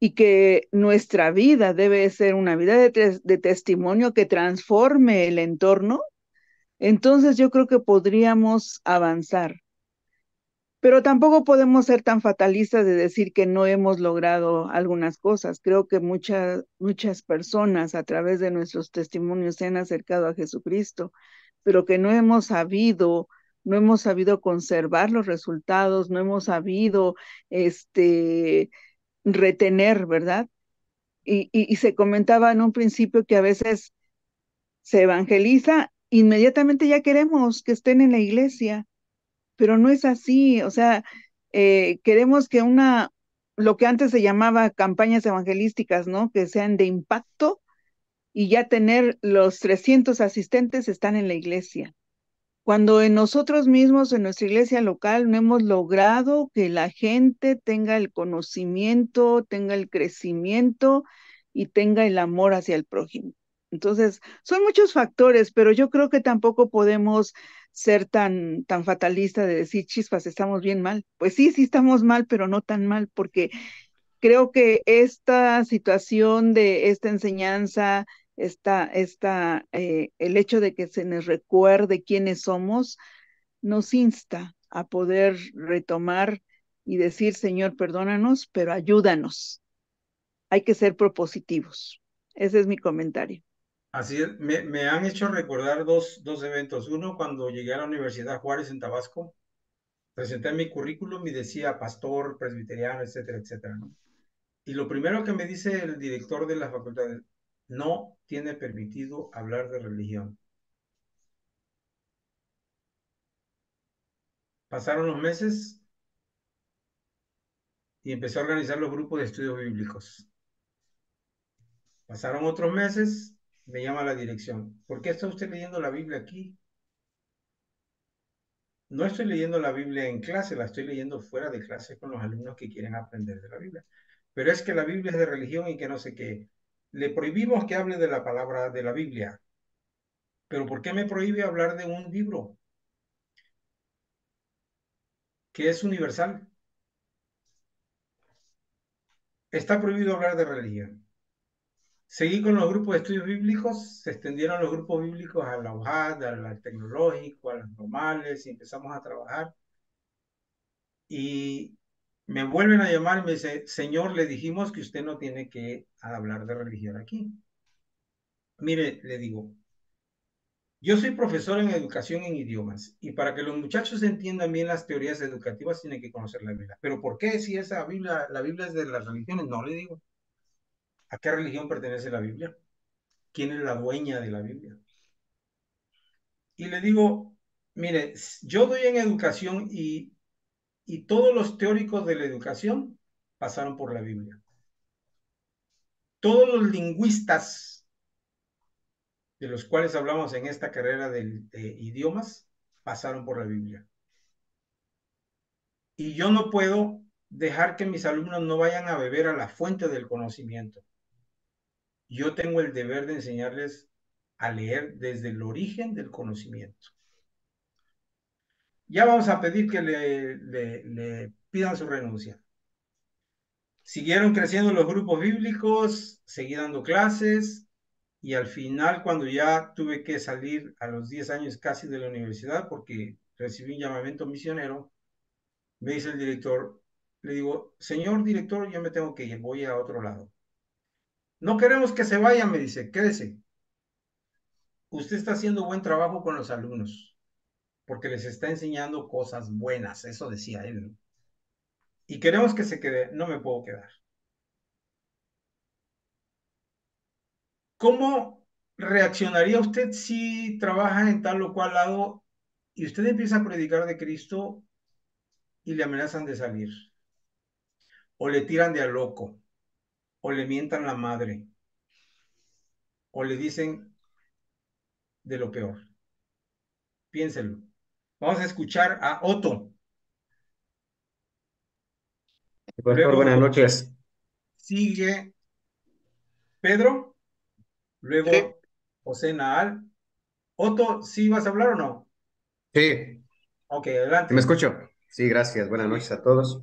y que nuestra vida debe ser una vida de testimonio que transforme el entorno, entonces yo creo que podríamos avanzar. Pero tampoco podemos ser tan fatalistas de decir que no hemos logrado algunas cosas. Creo que muchas personas a través de nuestros testimonios se han acercado a Jesucristo, pero que no hemos sabido conservar los resultados, no hemos sabido retener, ¿verdad? Y se comentaba en un principio que a veces se evangeliza, inmediatamente ya queremos que estén en la iglesia, pero no es así. O sea, queremos que lo que antes se llamaba campañas evangelísticas, ¿no? Que sean de impacto y ya tener los 300 asistentes están en la iglesia. Cuando en nosotros mismos, en nuestra iglesia local, no hemos logrado que la gente tenga el conocimiento, tenga el crecimiento y tenga el amor hacia el prójimo. Entonces, son muchos factores, pero yo creo que tampoco podemos ser tan fatalistas de decir, chispas, estamos bien mal. Pues sí, sí estamos mal, pero no tan mal, porque creo que esta situación de esta enseñanza, el hecho de que se nos recuerde quiénes somos, nos insta a poder retomar y decir, Señor, perdónanos, pero ayúdanos. Hay que ser propositivos. Ese es mi comentario.
Así es, me han hecho recordar dos eventos. Uno, cuando llegué a la Universidad Juárez en Tabasco, presenté mi currículum y decía pastor, presbiteriano, etcétera, etcétera, ¿no? Y lo primero que me dice el director de la facultad es, no tiene permitido hablar de religión. Pasaron los meses y empecé a organizar los grupos de estudios bíblicos. Pasaron otros meses, me llama la dirección. ¿Por qué está usted leyendo la Biblia aquí? No estoy leyendo la Biblia en clase, la estoy leyendo fuera de clase con los alumnos que quieren aprender de la Biblia. Pero es que la Biblia es de religión y que no sé qué. Le prohibimos que hable de la palabra de la Biblia. ¿Pero por qué me prohíbe hablar de un libro que es universal? Está prohibido hablar de religión. Seguí con los grupos de estudios bíblicos, se extendieron los grupos bíblicos a la UJAD, al tecnológico, a las normales, y empezamos a trabajar. Y me vuelven a llamar y me dice, señor, le dijimos que usted no tiene que hablar de religión aquí. Mire, le digo, yo soy profesor en educación en idiomas y para que los muchachos entiendan bien las teorías educativas tienen que conocer la Biblia. ¿Pero por qué si esa Biblia, la Biblia es de las religiones? No, le digo, ¿a qué religión pertenece la Biblia? ¿Quién es la dueña de la Biblia? Y le digo, mire, yo doy en educación y todos los teóricos de la educación pasaron por la Biblia. Todos los lingüistas de los cuales hablamos en esta carrera de idiomas pasaron por la Biblia. Y yo no puedo dejar que mis alumnos no vayan a beber a la fuente del conocimiento. Yo tengo el deber de enseñarles a leer desde el origen del conocimiento. Ya vamos a pedir que le pidan su renuncia. Siguieron creciendo los grupos bíblicos, seguí dando clases y al final, cuando ya tuve que salir a los 10 años casi de la universidad, porque recibí un llamamiento misionero, me dice el director, le digo, señor director, yo me tengo que ir, voy a otro lado. No queremos que se vaya, me dice, quédese. Usted está haciendo buen trabajo con los alumnos, porque les está enseñando cosas buenas, eso decía él, ¿no? Y queremos que se quede, no me puedo quedar. ¿Cómo reaccionaría usted si trabaja en tal o cual lado y usted empieza a predicar de Cristo y le amenazan de salir? O le tiran de a loco, o le mientan la madre, o le dicen de lo peor. Piénselo. Vamos a escuchar a Otto.
Pastor, buenas
Luego
noches.
sigue Pedro,
Sí,
luego José Naal. Otto, ¿sí vas a hablar o no?
Sí,
Ok,
¿me
adelante.
escucho? Sí, gracias. Buenas noches a todos.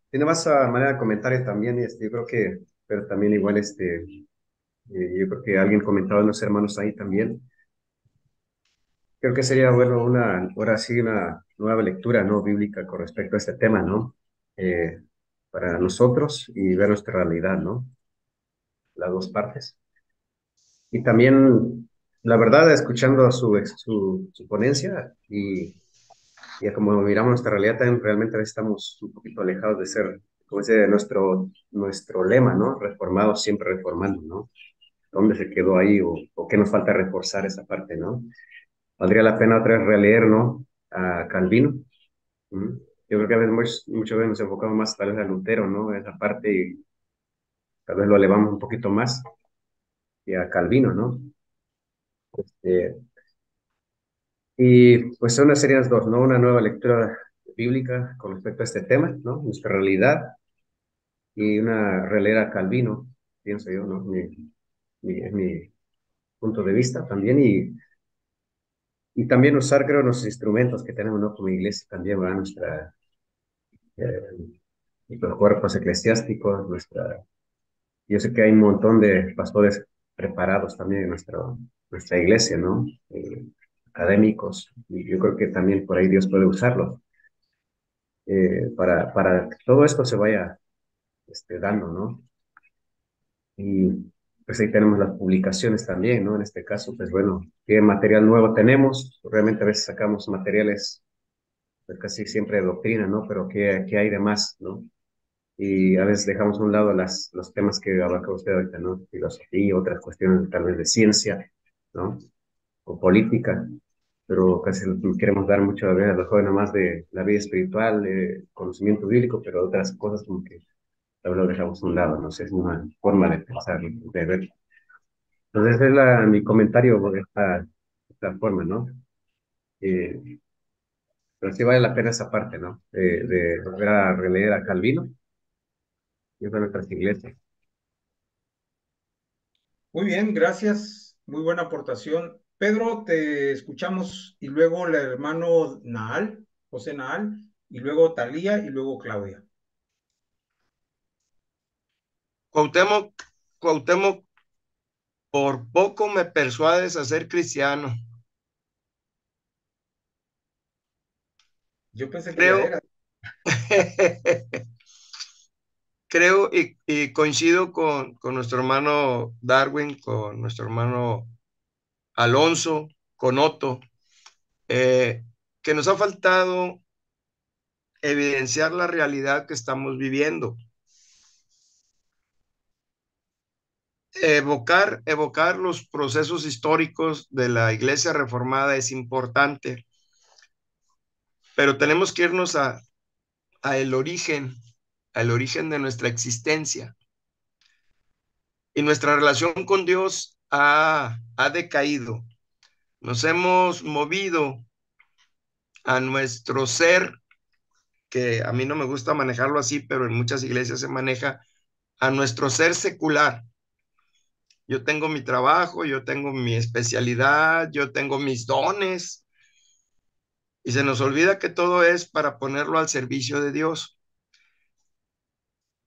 Tiene más manera de comentario también, yo creo que, pero también igual, yo creo que alguien comentaba, los hermanos ahí también. Creo que sería bueno ahora sí, una nueva lectura, ¿no? Bíblica con respecto a este tema, ¿no? Para nosotros y ver nuestra realidad, ¿no? Las dos partes. Y también, la verdad, escuchando su ponencia y a como miramos nuestra realidad, también realmente a veces estamos un poquito alejados de ser, como dice nuestro lema, ¿no? Reformados, siempre reformando, ¿no? ¿Dónde se quedó ahí o qué nos falta reforzar esa parte, ¿no? Valdría la pena otra vez releer, ¿no? A Calvino. ¿Mm? Yo creo que a veces, muchas veces nos enfocamos más tal vez a Lutero, ¿no? Esa parte y tal vez lo elevamos un poquito más y a Calvino, ¿no? Eh, y pues son las series dos, ¿no? Una nueva lectura bíblica con respecto a este tema, ¿no? Nuestra realidad y una releer a Calvino, pienso yo, ¿no? Es mi punto de vista también y también usar, creo, los instrumentos que tenemos, ¿no? Como iglesia también, ¿verdad? Eh, nuestros cuerpos eclesiásticos, yo sé que hay un montón de pastores preparados también en nuestra iglesia, ¿no? Académicos, y yo creo que también por ahí Dios puede usarlos para que todo esto se vaya dando, ¿no? Y pues ahí tenemos las publicaciones también, ¿no? En este caso, pues bueno, qué material nuevo tenemos, realmente a veces sacamos materiales, pues casi siempre de doctrina, ¿no? Pero qué hay de más, ¿no? Y a veces dejamos a un lado los temas que abarca usted ahorita, ¿no? Filosofía, otras cuestiones tal vez de ciencia, ¿no? O política, pero casi queremos dar mucho a ver a los jóvenes más de la vida espiritual, conocimiento bíblico, pero otras cosas como que tal vez lo dejamos a un lado, no sé, es una forma de pensar, de ver. Entonces, ese es mi comentario por esta forma, ¿no? Eh, pero sí vale la pena esa parte, ¿no? De volver a releer a Calvino y a nuestras iglesias.
Muy bien, gracias. Muy buena aportación. Pedro, te escuchamos y luego el hermano Naal, José Naal, y luego Talía y luego Claudia.
Cuauhtémoc, Cuauhtémoc, por poco me persuades a ser cristiano.
Yo pensé que ya
Creo,
era.
creo y coincido con nuestro hermano Darwin, con nuestro hermano Alonso, con Otto, que nos ha faltado evidenciar la realidad que estamos viviendo. Evocar los procesos históricos de la Iglesia Reformada es importante, pero tenemos que irnos al origen de nuestra existencia. Y nuestra relación con Dios ha decaído. Nos hemos movido a nuestro ser, que a mí no me gusta manejarlo así, pero en muchas iglesias se maneja, a nuestro ser secular. Yo tengo mi trabajo, yo tengo mi especialidad, yo tengo mis dones, y se nos olvida que todo es para ponerlo al servicio de Dios.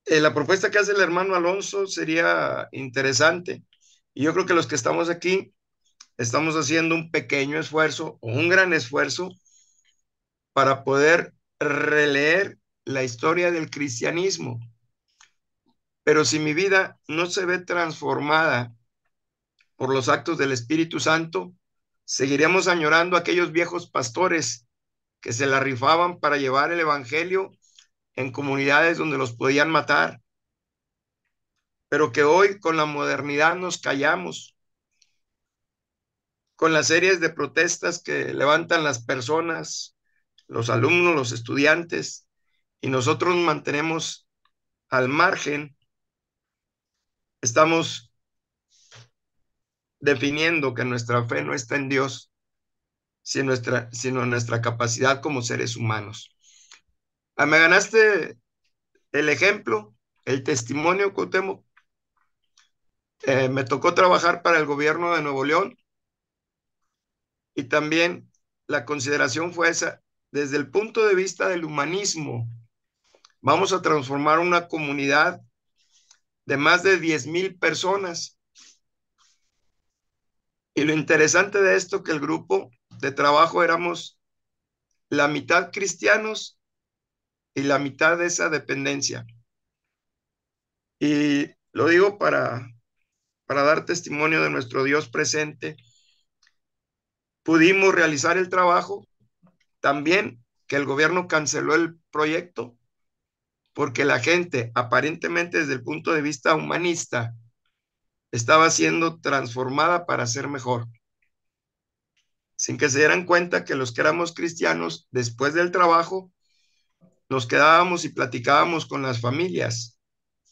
La propuesta que hace el hermano Alonso sería interesante, y yo creo que los que estamos aquí estamos haciendo un pequeño esfuerzo o un gran esfuerzo para poder releer la historia del cristianismo. Pero si mi vida no se ve transformada por los actos del Espíritu Santo, seguiremos añorando a aquellos viejos pastores que se la rifaban para llevar el evangelio en comunidades donde los podían matar, pero que hoy con la modernidad nos callamos, con las series de protestas que levantan las personas, los alumnos, los estudiantes, y nosotros nos mantenemos al margen. Estamos definiendo que nuestra fe no está en Dios, sino en nuestra capacidad como seres humanos. Me ganaste el ejemplo, el testimonio, Cuauhtémoc. Me tocó trabajar para el gobierno de Nuevo León y también la consideración fue esa, desde el punto de vista del humanismo. Vamos a transformar una comunidad de más de 10,000 personas. Y lo interesante de esto que el grupo de trabajo éramos la mitad cristianos y la mitad de esa dependencia. Y lo digo para dar testimonio de nuestro Dios presente. Pudimos realizar el trabajo, también que el gobierno canceló el proyecto, porque la gente, aparentemente desde el punto de vista humanista, estaba siendo transformada para ser mejor, sin que se dieran cuenta que los que éramos cristianos, después del trabajo, nos quedábamos y platicábamos con las familias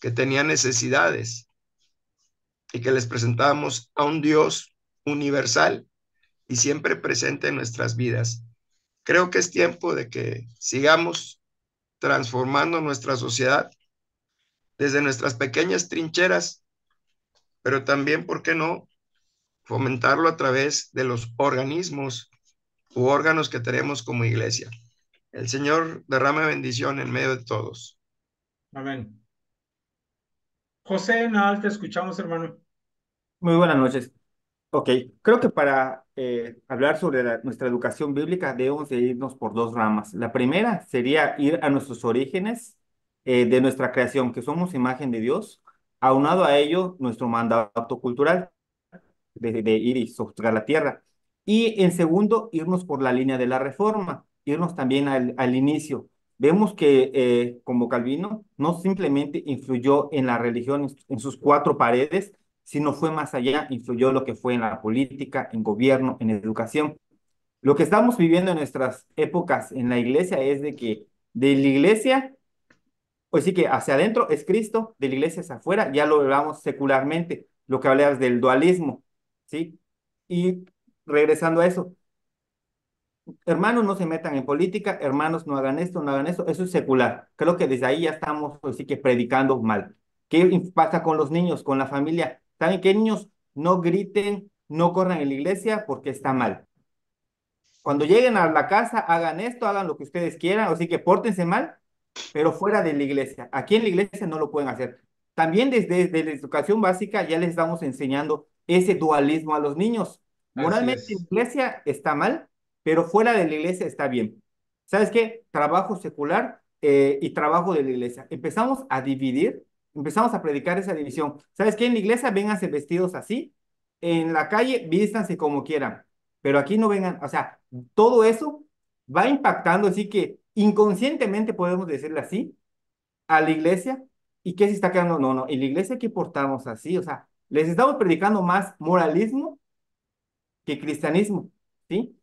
que tenían necesidades y que les presentábamos a un Dios universal y siempre presente en nuestras vidas. Creo que es tiempo de que sigamos transformando nuestra sociedad desde nuestras pequeñas trincheras, pero también, ¿por qué no?, fomentarlo a través de los organismos u órganos que tenemos como iglesia. El Señor derrame bendición en medio de todos.
Amén. José Naal, te escuchamos, hermano.
Muy buenas noches. Ok, creo que para hablar sobre nuestra educación bíblica debemos de irnos por dos ramas. La primera sería ir a nuestros orígenes de nuestra creación, que somos imagen de Dios, aunado a ello nuestro mandato cultural de ir y sojuzgar la tierra. Y en segundo, irnos por la línea de la reforma, irnos también al inicio. Vemos que como Calvino no simplemente influyó en la religión, en sus cuatro paredes, sino fue más allá, influyó lo que fue en la política, en gobierno, en educación. Lo que estamos viviendo en nuestras épocas en la iglesia es de que de la iglesia, pues sí que hacia adentro es Cristo, de la iglesia hacia afuera ya lo hablamos secularmente, lo que hablabas del dualismo, ¿sí? Y regresando a eso, hermanos no se metan en política, hermanos no hagan esto, no hagan eso, eso es secular. Creo que desde ahí ya estamos, pues sí que predicando mal. ¿Qué pasa con los niños, con la familia? ¿Saben qué, niños? No griten, no corran en la iglesia porque está mal. Cuando lleguen a la casa, hagan esto, hagan lo que ustedes quieran, así que pórtense mal, pero fuera de la iglesia. Aquí en la iglesia no lo pueden hacer. También desde la educación básica ya les estamos enseñando ese dualismo a los niños.
Así
Moralmente en
es.
la iglesia está mal, pero fuera de la iglesia está bien. ¿Sabes qué? Trabajo secular y trabajo de la iglesia. Empezamos a dividir, empezamos a predicar esa división. ¿Sabes qué? En la iglesia vénganse vestidos así, en la calle vístanse como quieran, pero aquí no vengan, o sea, todo eso va impactando, así que inconscientemente podemos decirle así, a la iglesia. ¿Y qué se está quedando? No, no, en la iglesia hay que portarnos así, o sea, les estamos predicando más moralismo que cristianismo, ¿sí?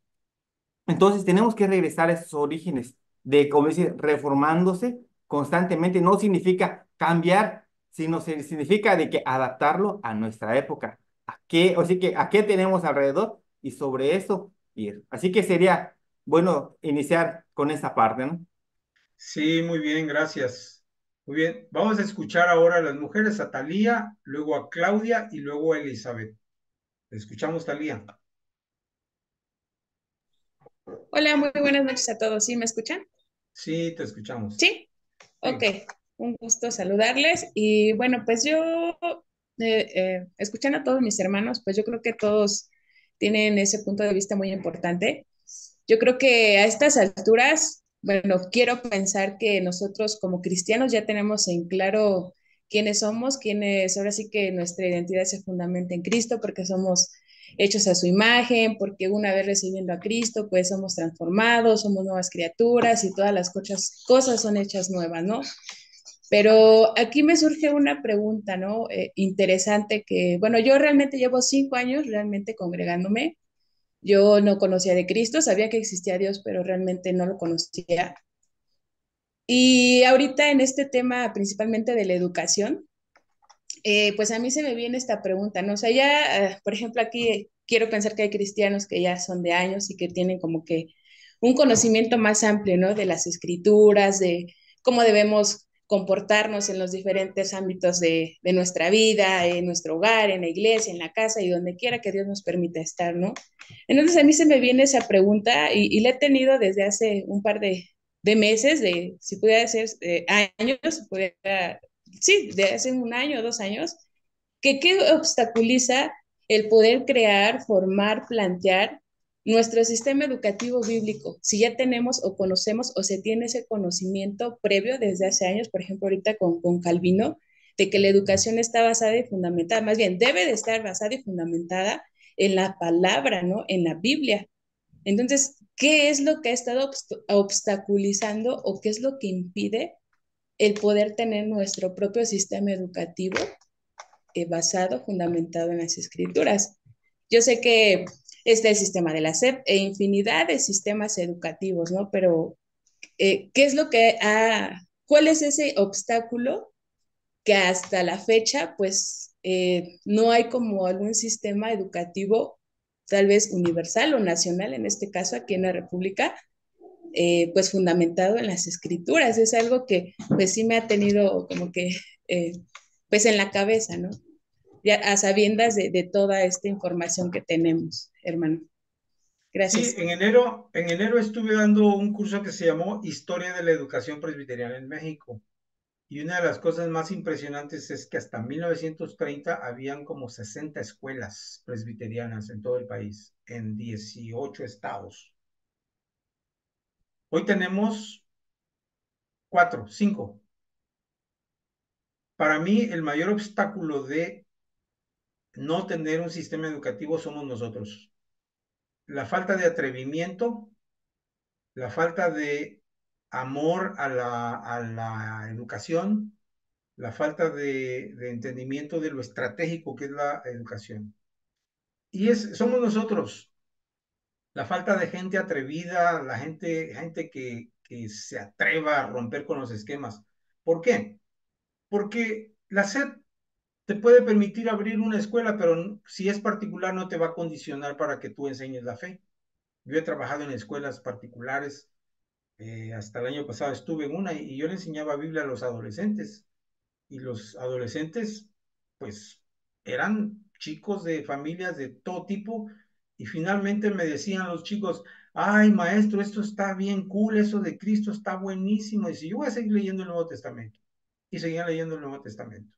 Entonces tenemos que regresar a esos orígenes de, como decir, reformándose constantemente. No significa cambiar, sino significa de que adaptarlo a nuestra época. ¿A qué? O sea que, ¿a qué tenemos alrededor? Y sobre eso ir. Así que sería bueno iniciar con esa parte, ¿no?
Sí, muy bien, gracias. Muy bien, vamos a escuchar ahora a las mujeres, a Talía, luego a Claudia y luego a Elizabeth. Escuchamos, Talía.
Hola, muy buenas noches a todos. ¿Sí me escuchan?
Sí, te escuchamos.
Sí,
Sí.
ok. Un gusto saludarles. Y bueno, pues yo, escuchando a todos mis hermanos, pues yo creo que todos tienen ese punto de vista muy importante. Yo creo que a estas alturas, bueno, quiero pensar que nosotros como cristianos ya tenemos en claro quiénes somos, quiénes, ahora sí que nuestra identidad se fundamenta en Cristo, porque somos hechos a su imagen, porque una vez recibiendo a Cristo, pues somos transformados, somos nuevas criaturas y todas las cosas son hechas nuevas, ¿no? Pero aquí me surge una pregunta, ¿no? Interesante que, bueno, yo realmente llevo 5 años realmente congregándome. Yo no conocía de Cristo, sabía que existía Dios, pero realmente no lo conocía. Y ahorita en este tema, principalmente de la educación, pues a mí se me viene esta pregunta, ¿no? O sea, ya, por ejemplo, aquí quiero pensar que hay cristianos que ya son de años y que tienen como que un conocimiento más amplio, ¿no? De las escrituras, de cómo debemos comportarnos en los diferentes ámbitos de nuestra vida, en nuestro hogar, en la iglesia, en la casa y donde quiera que Dios nos permita estar, ¿no? Entonces a mí se me viene esa pregunta y la he tenido desde hace un par de meses, de si pudiera ser años, si pudiera sí, de hace un año o 2 años, que qué obstaculiza el poder crear, formar, plantear nuestro sistema educativo bíblico, si ya tenemos o conocemos o se tiene ese conocimiento previo desde hace años, por ejemplo, ahorita con Calvino, de que la educación está basada y fundamentada, más bien debe de estar basada y fundamentada en la palabra, ¿no? En la Biblia. Entonces, ¿qué es lo que ha estado obstaculizando o qué es lo que impide el poder tener nuestro propio sistema educativo basado, fundamentado en las escrituras? Yo sé que está el sistema de la SEP e infinidad de sistemas educativos, ¿no? Pero, ¿qué es lo que cuál es ese obstáculo que hasta la fecha, pues, no hay como algún sistema educativo, tal vez universal o nacional, en este caso aquí en la República, pues fundamentado en las escrituras? Es algo que pues sí me ha tenido como que pues en la cabeza, ¿no? Ya a sabiendas de toda esta información que tenemos, hermano.
Sí,
Gracias.
en enero estuve dando un curso que se llamó Historia de la Educación Presbiteriana en México. Y una de las cosas más impresionantes es que hasta 1930 habían como 60 escuelas presbiterianas en todo el país, en 18 estados. Hoy tenemos 4, 5. Para mí, el mayor obstáculo de no tener un sistema educativo somos nosotros. La falta de atrevimiento, la falta de amor a la educación, la falta de entendimiento de lo estratégico que es la educación. Y somos nosotros, la falta de gente atrevida, la gente que se atreva a romper con los esquemas. ¿Por qué? Porque la SEP te puede permitir abrir una escuela, pero si es particular no te va a condicionar para que tú enseñes la fe. Yo he trabajado en escuelas particulares, hasta el año pasado estuve en una y yo le enseñaba Biblia a los adolescentes. Y los adolescentes, pues, eran chicos de familias de todo tipo, y finalmente me decían los chicos, ay, maestro, esto está bien cool, eso de Cristo está buenísimo, y si yo voy a seguir leyendo el Nuevo Testamento, y seguían leyendo el Nuevo Testamento.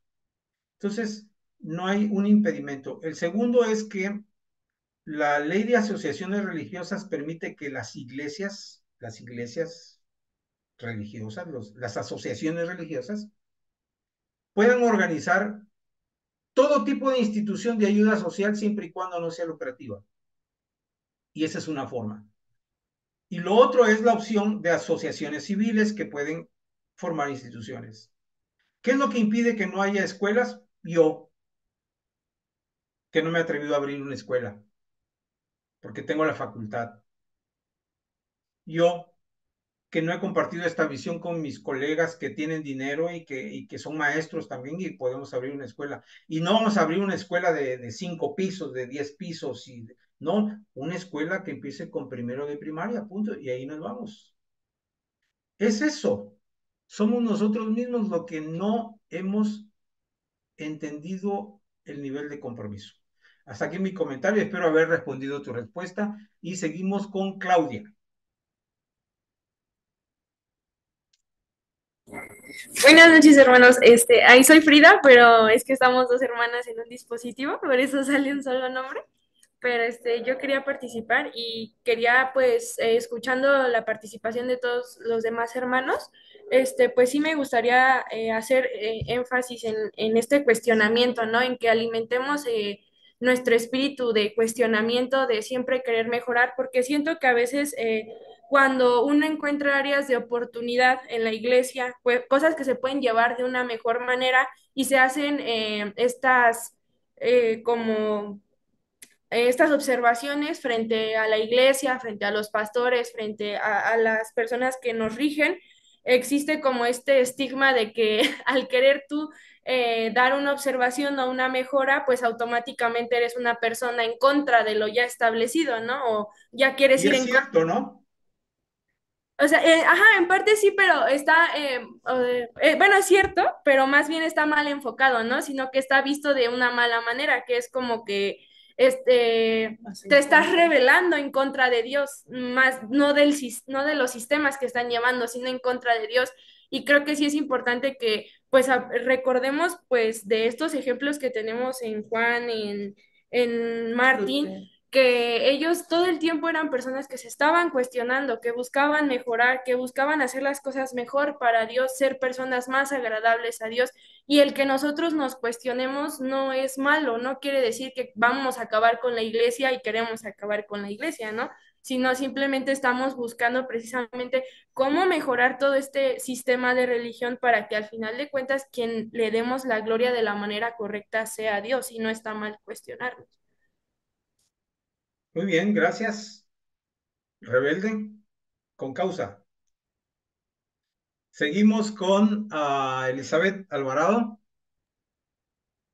Entonces, no hay un impedimento. El segundo es que la ley de asociaciones religiosas permite que las iglesias religiosas, las asociaciones religiosas, puedan organizar todo tipo de institución de ayuda social siempre y cuando no sea lucrativa. Y esa es una forma. Y lo otro es la opción de asociaciones civiles que pueden formar instituciones. ¿Qué es lo que impide que no haya escuelas? Yo, que no me he atrevido a abrir una escuela, porque tengo la facultad. Yo, que no he compartido esta visión con mis colegas que tienen dinero y que son maestros también y podemos abrir una escuela. Y no vamos a abrir una escuela de 5 pisos, de 10 pisos, no, una escuela que empiece con primero de primaria, punto, y ahí nos vamos. Es eso. Somos nosotros mismos lo que no hemos entendido el nivel de compromiso. Hasta aquí mi comentario, espero haber respondido tu respuesta y seguimos con Claudia.
Buenas noches, hermanos. Ahí soy Frida, pero es que estamos dos hermanas en un dispositivo, por eso sale un solo nombre. Pero yo quería participar y quería, pues, escuchando la participación de todos los demás hermanos, pues sí me gustaría hacer énfasis en este cuestionamiento, ¿no? En que alimentemos nuestro espíritu de cuestionamiento, de siempre querer mejorar, porque siento que a veces cuando uno encuentra áreas de oportunidad en la iglesia, pues, cosas que se pueden llevar de una mejor manera y se hacen estas como estas observaciones frente a la iglesia, frente a los pastores, frente a las personas que nos rigen, existe como este estigma de que al querer tú dar una observación o una mejora, pues automáticamente eres una persona en contra de lo ya establecido, ¿no? O ya quieres
Y
ir
es
en
cierto, ¿no?
o sea, ajá, en parte sí, pero está, bueno, es cierto, pero más bien está mal enfocado, ¿no? Sino que está visto de una mala manera, que es como que te estás rebelando en contra de Dios, más no de los sistemas que están llevando, sino en contra de Dios. Y creo que sí es importante que, pues, recordemos, pues, de estos ejemplos que tenemos en Juan, en Martín, que ellos todo el tiempo eran personas que se estaban cuestionando, que buscaban mejorar, que buscaban hacer las cosas mejor para Dios, ser personas más agradables a Dios. Y el que nosotros nos cuestionemos no es malo, no quiere decir que vamos a acabar con la iglesia y queremos acabar con la iglesia, ¿no? Sino simplemente estamos buscando precisamente cómo mejorar todo este sistema de religión para que al final de cuentas quien le demos la gloria de la manera correcta sea Dios y no está mal cuestionarnos.
Muy bien, gracias. Rebelde, con causa. Seguimos con Elizabeth Alvarado.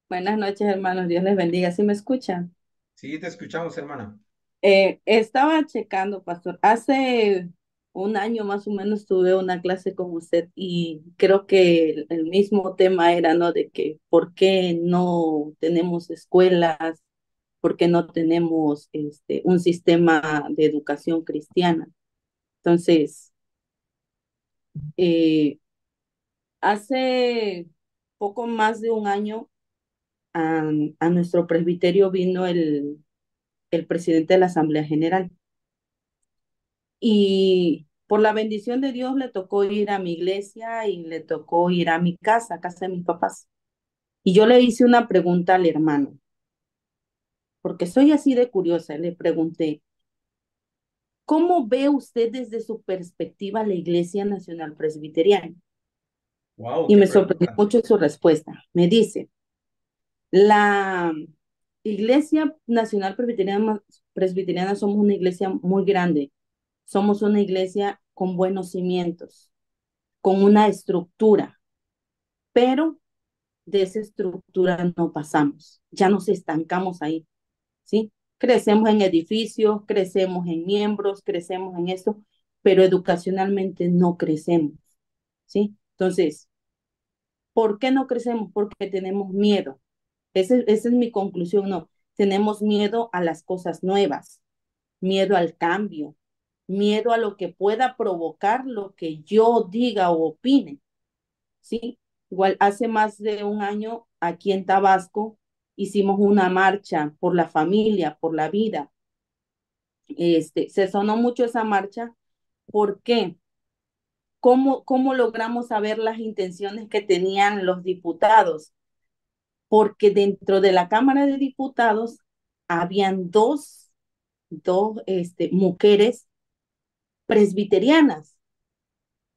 Buenas noches, hermanos. Dios les bendiga. ¿Sí me escuchan?
Sí, te escuchamos, hermana.
Estaba checando, pastor. Hace un año más o menos tuve una clase con usted y creo que el mismo tema era, ¿no? De que por qué no tenemos escuelas, por qué no tenemos un sistema de educación cristiana. Entonces, eh, hace poco más de un año a nuestro presbiterio vino el presidente de la Asamblea General. Y por la bendición de Dios le tocó ir a mi iglesia y le tocó ir a mi casa, casa de mis papás. Y yo le hice una pregunta al hermano, porque soy así de curiosa. Le pregunté, ¿cómo ve usted desde su perspectiva la Iglesia Nacional Presbiteriana?
Wow,
Y
qué
me sorprendió
pregunta.
mucho su respuesta. Me dice, la Iglesia Nacional Presbiteriana somos una iglesia muy grande. Somos una iglesia con buenos cimientos, con una estructura, pero de esa estructura no pasamos, ya nos estancamos ahí, ¿sí? Crecemos en edificios, crecemos en miembros, crecemos en esto, pero educacionalmente no crecemos, ¿sí? Entonces, ¿por qué no crecemos? Porque tenemos miedo. Esa es mi conclusión, no. Tenemos miedo a las cosas nuevas, miedo al cambio, miedo a lo que pueda provocar lo que yo diga o opine, ¿sí? Igual hace más de un año aquí en Tabasco hicimos una marcha por la familia, por la vida. Se sonó mucho esa marcha. ¿Por qué? ¿Cómo logramos saber las intenciones que tenían los diputados? Porque dentro de la Cámara de Diputados habían dos mujeres presbiterianas,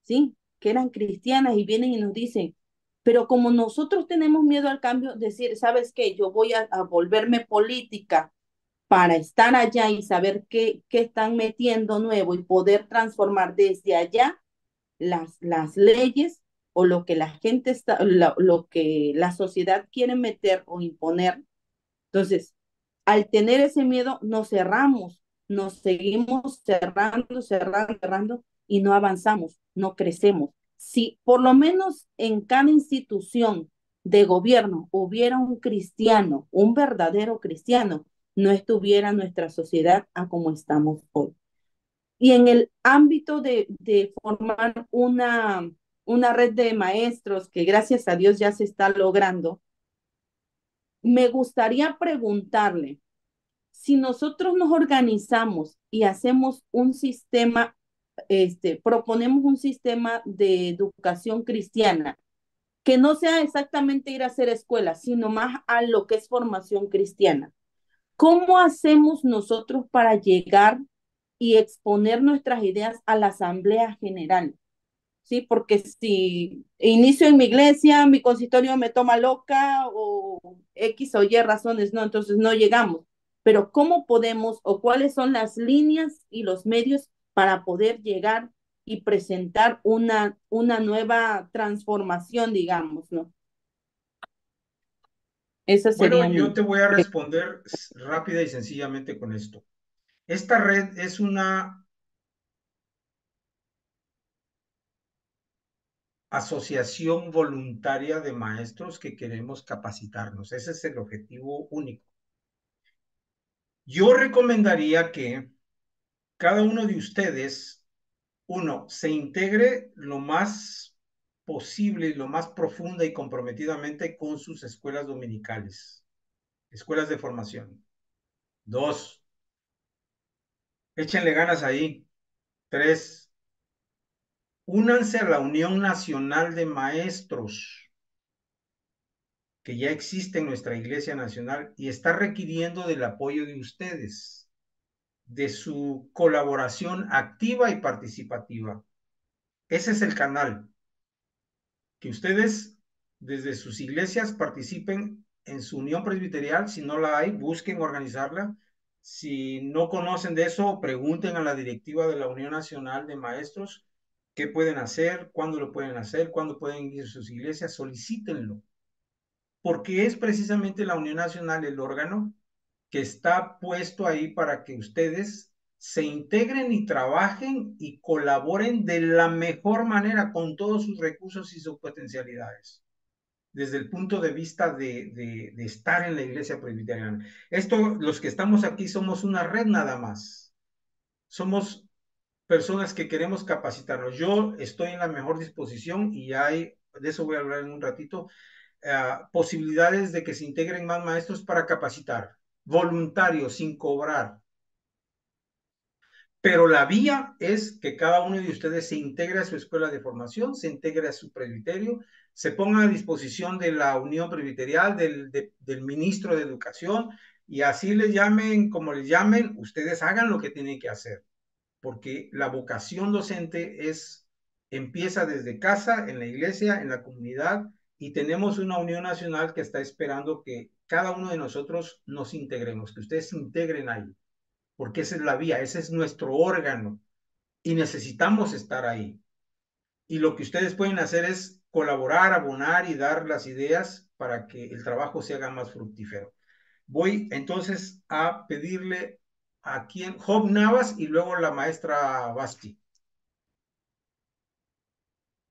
¿sí? Que eran cristianas y vienen y nos dicen, pero como nosotros tenemos miedo al cambio, decir, ¿sabes qué? Yo voy a volverme política para estar allá y saber qué están metiendo nuevo y poder transformar desde allá las leyes o lo que la gente está, lo que la sociedad quiere meter o imponer. Entonces, al tener ese miedo, nos cerramos, nos seguimos cerrando y no avanzamos, no crecemos. Si por lo menos en cada institución de gobierno hubiera un cristiano, un verdadero cristiano, no estuviera nuestra sociedad a como estamos hoy. Y en el ámbito de formar una red de maestros, que gracias a Dios ya se está logrando, me gustaría preguntarle, si nosotros nos organizamos y hacemos un sistema, proponemos un sistema de educación cristiana, que no sea exactamente ir a hacer escuela, sino más a lo que es formación cristiana. ¿Cómo hacemos nosotros para llegar y exponer nuestras ideas a la Asamblea General? ¿Sí? Porque si inicio en mi iglesia, mi consistorio me toma loca o X o Y razones, no, entonces no llegamos. Pero ¿cómo podemos o cuáles son las líneas y los medios para poder llegar y presentar una nueva transformación, digamos, ¿no? Esa
Bueno,
sería
yo
mi...
te voy a responder rápida y sencillamente con esto. Esta red es una asociación voluntaria de maestros que queremos capacitarnos. Ese es el objetivo único. Yo recomendaría que cada uno de ustedes, uno, se integre lo más posible y lo más profunda y comprometidamente con sus escuelas dominicales, escuelas de formación. Dos, Échenle ganas ahí. 3. Únanse a la Unión Nacional de Maestros, que ya existe en nuestra Iglesia Nacional y está requiriendo del apoyo de ustedes, de su colaboración activa y participativa. Ese es el canal. Que ustedes desde sus iglesias participen en su unión presbiterial. Si no la hay, busquen organizarla. Si no conocen de eso, pregunten a la directiva de la Unión Nacional de Maestros qué pueden hacer, cuándo lo pueden hacer, cuándo pueden ir a sus iglesias, solicítenlo. Porque es precisamente la Unión Nacional el órgano que está puesto ahí para que ustedes se integren y trabajen y colaboren de la mejor manera con todos sus recursos y sus potencialidades, desde el punto de vista de estar en la iglesia presbiteriana. Esto, los que estamos aquí somos una red nada más. Somos personas que queremos capacitarnos. Yo estoy en la mejor disposición y hay, de eso voy a hablar en un ratito, posibilidades de que se integren más maestros para capacitar, voluntarios, sin cobrar. Pero la vía es que cada uno de ustedes se integre a su escuela de formación, se integre a su presbiterio, se ponga a disposición de la unión presbiterial, del ministro de Educación, y así les llamen como les llamen, ustedes hagan lo que tienen que hacer, porque la vocación docente empieza desde casa, en la iglesia, en la comunidad, y tenemos una unión nacional que está esperando que cada uno de nosotros nos integremos, que ustedes se integren ahí, porque esa es la vía, ese es nuestro órgano y necesitamos estar ahí. Y lo que ustedes pueden hacer es colaborar, abonar y dar las ideas para que el trabajo se haga más fructífero. Voy entonces a pedirle a quien, Job Navas y luego la maestra Basti.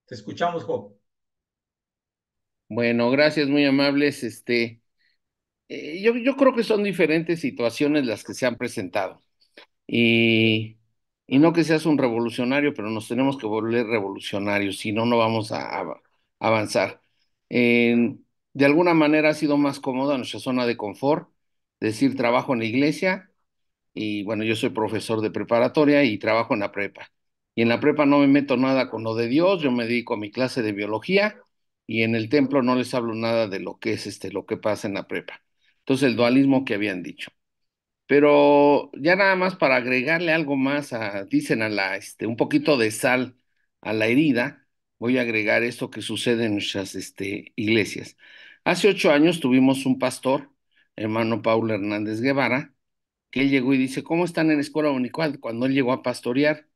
Te escuchamos, Job.
Bueno, gracias, muy amables. Yo creo que son diferentes situaciones las que se han presentado. Y no que seas un revolucionario, pero nos tenemos que volver revolucionarios, si no, no vamos a avanzar. De alguna manera ha sido más cómoda nuestra zona de confort, decir trabajo en la iglesia, y bueno, yo soy profesor de preparatoria y trabajo en la prepa. Y en la prepa no me meto nada con lo de Dios, yo me dedico a mi clase de biología y en el templo no les hablo nada de lo que es lo que pasa en la prepa. Entonces, el dualismo que habían dicho. Pero ya nada más para agregarle algo más dicen un poquito de sal a la herida, voy a agregar esto que sucede en nuestras, iglesias. Hace 8 años tuvimos un pastor, hermano Paulo Hernández Guevara, que él llegó y dice, ¿cómo están en la escuela dominical? Cuando él llegó a pastorear,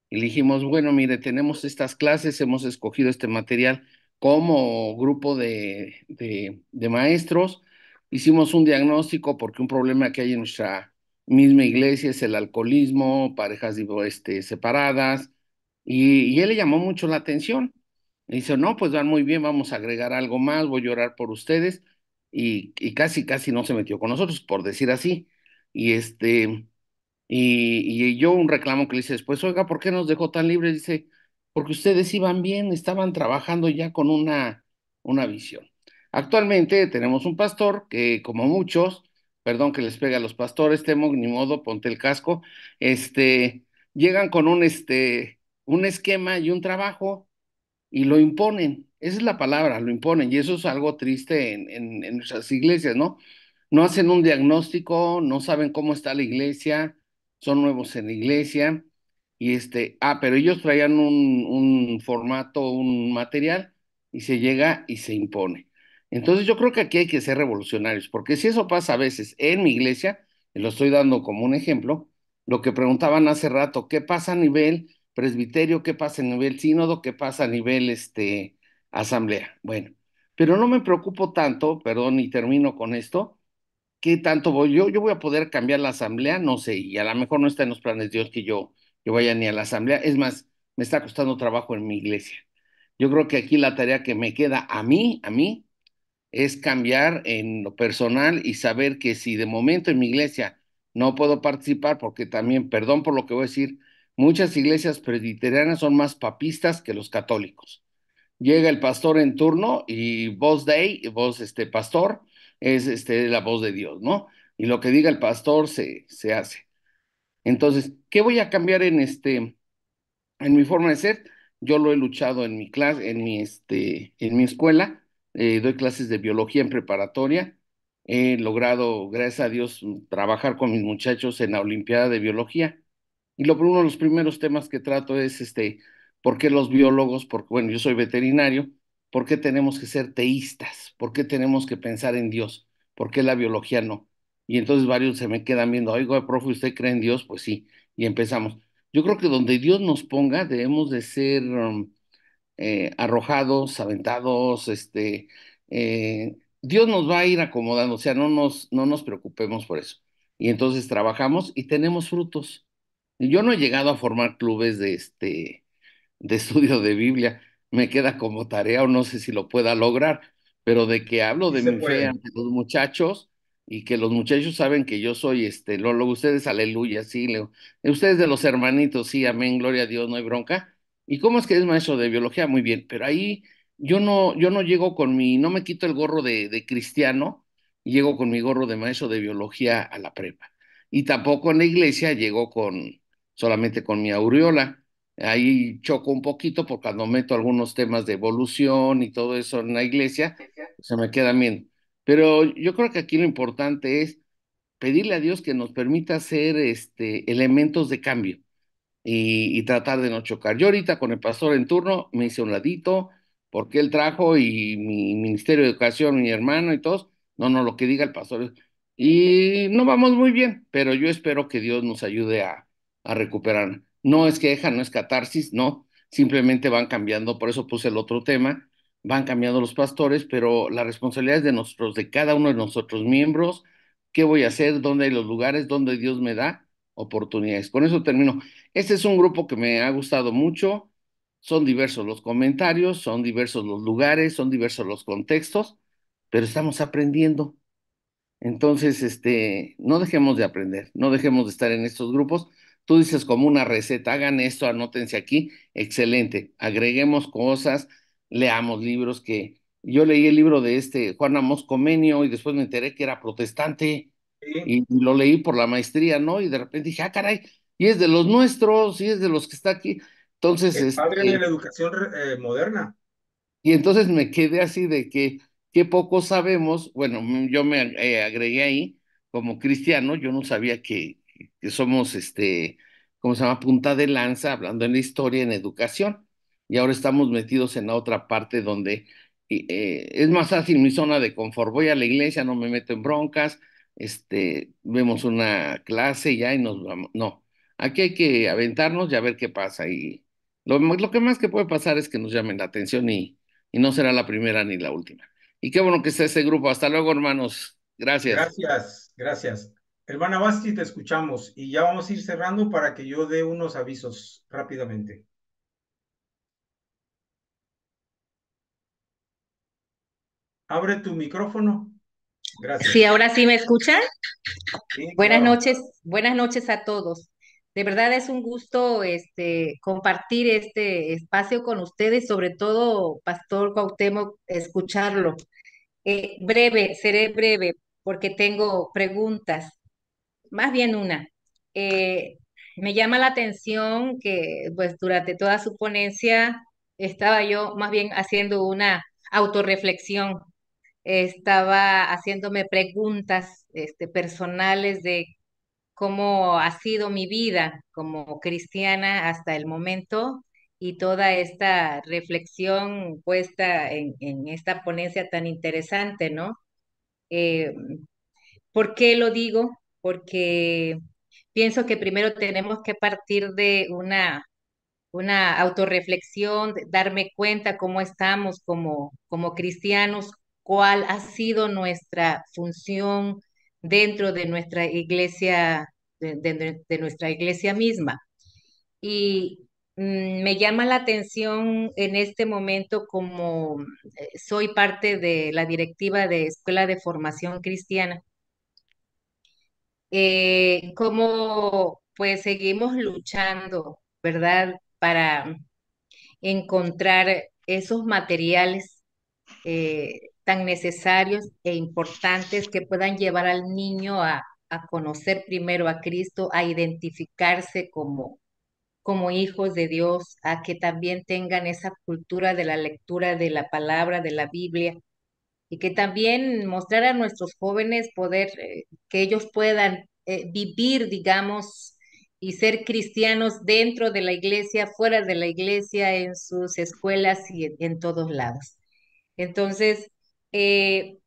y le dijimos, bueno, mire, tenemos estas clases, hemos escogido este material como grupo de maestros, hicimos un diagnóstico porque un problema que hay en nuestra misma iglesia es el alcoholismo, parejas separadas, y él le llamó mucho la atención. Y dice, no, pues van muy bien, vamos a agregar algo más, voy a orar por ustedes, y casi no se metió con nosotros, por decir así. Y y yo un reclamo que le hice después, oiga, ¿por qué nos dejó tan libres? Dice, porque ustedes iban bien, estaban trabajando ya con una visión. Actualmente tenemos un pastor que, como muchos, perdón que les pegue a los pastores, Temo, ni modo, ponte el casco, llegan con un esquema y un trabajo y lo imponen. Esa es la palabra, lo imponen. Y eso es algo triste en nuestras iglesias, ¿no? No hacen un diagnóstico, no saben cómo está la iglesia, son nuevos en la iglesia. Y pero ellos traían un formato, un material, y se llega y se impone. Entonces yo creo que aquí hay que ser revolucionarios, porque si eso pasa a veces en mi iglesia, y lo estoy dando como un ejemplo, lo que preguntaban hace rato, ¿qué pasa a nivel presbiterio? ¿Qué pasa a nivel sínodo? ¿Qué pasa a nivel asamblea? Bueno, pero no me preocupo tanto, perdón, y termino con esto. ¿Qué tanto voy yo? ¿Yo voy a poder cambiar la asamblea? No sé, y a lo mejor no está en los planes de Dios que yo vaya ni a la asamblea. Es más, me está costando trabajo en mi iglesia. Yo creo que aquí la tarea que me queda a mí, es cambiar en lo personal y saber que si de momento en mi iglesia no puedo participar, porque también, perdón por lo que voy a decir, muchas iglesias presbiterianas son más papistas que los católicos. Llega el pastor en turno y voz Dei, voz pastor, es la voz de Dios, ¿no? Y lo que diga el pastor se hace. Entonces, ¿qué voy a cambiar en mi forma de ser? Yo lo he luchado en mi clase, en mi escuela, doy clases de biología en preparatoria. He logrado, gracias a Dios, trabajar con mis muchachos en la Olimpiada de Biología. Y uno de los primeros temas que trato es ¿por qué los biólogos? Porque, bueno, yo soy veterinario, ¿por qué tenemos que ser teístas? ¿Por qué tenemos que pensar en Dios? ¿Por qué la biología no? Y entonces varios se me quedan viendo, oiga, profe, ¿usted cree en Dios? Pues sí, y empezamos. Yo creo que donde Dios nos ponga debemos de ser arrojados, aventados, Dios nos va a ir acomodando, o sea, no nos preocupemos por eso. Y entonces trabajamos y tenemos frutos. Yo no he llegado a formar clubes de estudio de Biblia, me queda como tarea o no sé si lo pueda lograr, pero de que hablo
Sí
de
se
mi fe
puede.
ante los muchachos y que los muchachos saben que yo soy ustedes, aleluya, sí, ustedes de los hermanitos, sí, amén, gloria a Dios, no hay bronca. ¿Y cómo es que es maestro de biología? Muy bien, pero ahí yo no llego no me quito el gorro de cristiano y llego con mi gorro de maestro de biología a la prepa. Y tampoco en la iglesia llego solamente con mi aureola. Ahí choco un poquito porque cuando meto algunos temas de evolución y todo eso en la iglesia, se me quedan bien. Pero yo creo que aquí lo importante es pedirle a Dios que nos permita ser elementos de cambio y tratar de no chocar. Yo ahorita con el pastor en turno me hice un ladito porque él trajo y mi Ministerio de Educación, mi hermano y todos, no, lo que diga el pastor. Y no vamos muy bien, pero yo espero que Dios nos ayude a recuperar. No es queja, no es catarsis, no, simplemente van cambiando, por eso puse el otro tema, van cambiando los pastores, pero la responsabilidad es de nosotros, de cada uno de nosotros miembros. ¿Qué voy a hacer? ¿Dónde hay los lugares? ¿Dónde Dios me da oportunidades? Con eso termino. Este es un grupo que me ha gustado mucho. Son diversos los comentarios, son diversos los lugares, son diversos los contextos, pero estamos aprendiendo. Entonces, no dejemos de aprender, no dejemos de estar en estos grupos. Tú dices como una receta, hagan esto, anótense aquí, excelente. Agreguemos cosas, leamos libros que yo leí el libro de Juan Amos Comenio y después me enteré que era protestante
Sí,
y lo leí por la maestría, ¿no? Y de repente dije, ah, caray, y es de los nuestros, y es de los que está aquí. Entonces,
el padre de la educación moderna.
y entonces me quedé así de que qué poco sabemos. Bueno, yo me agregué ahí como cristiano, yo no sabía que somos, ¿cómo se llama? Punta de lanza, hablando en la historia, en educación. Y ahora estamos metidos en la otra parte donde es más fácil mi zona de confort. Voy a la iglesia, no me meto en broncas, vemos una clase ya y nos vamos. No, aquí hay que aventarnos y a ver qué pasa. Y lo que más que puede pasar es que nos llamen la atención y no será la primera ni la última. Y qué bueno que esté ese grupo. Hasta luego, hermanos. Gracias.
Gracias, gracias. Hermana Basti, te escuchamos y ya vamos a ir cerrando para que yo dé unos avisos rápidamente. Abre tu micrófono. Gracias.
Sí, ahora sí me escuchan.
Sí, claro.
Buenas noches a todos. De verdad es un gusto compartir este espacio con ustedes, sobre todo, Pastor Cuauhtémoc, escucharlo. Seré breve porque tengo preguntas, más bien una. Eh, Me llama la atención que pues durante toda su ponencia estaba yo más bien haciendo una autorreflexión, estaba haciéndome preguntas personales de cómo ha sido mi vida como cristiana hasta el momento y toda esta reflexión puesta en esta ponencia tan interesante, ¿no? Eh, ¿Por qué lo digo? Porque pienso que primero tenemos que partir de una autorreflexión, de darme cuenta cómo estamos como cristianos, cuál ha sido nuestra función dentro de nuestra iglesia, de nuestra iglesia misma. Y me llama la atención en este momento como soy parte de la directiva de Escuela de Formación Cristiana, cómo pues seguimos luchando, ¿verdad? Para encontrar esos materiales tan necesarios e importantes que puedan llevar al niño a conocer primero a Cristo, a identificarse como hijos de Dios, a que también tengan esa cultura de la lectura de la palabra, de la Biblia, y que también mostrar a nuestros jóvenes poder, que ellos puedan vivir, digamos, y ser cristianos dentro de la iglesia, fuera de la iglesia, en sus escuelas y en todos lados. Entonces, eh,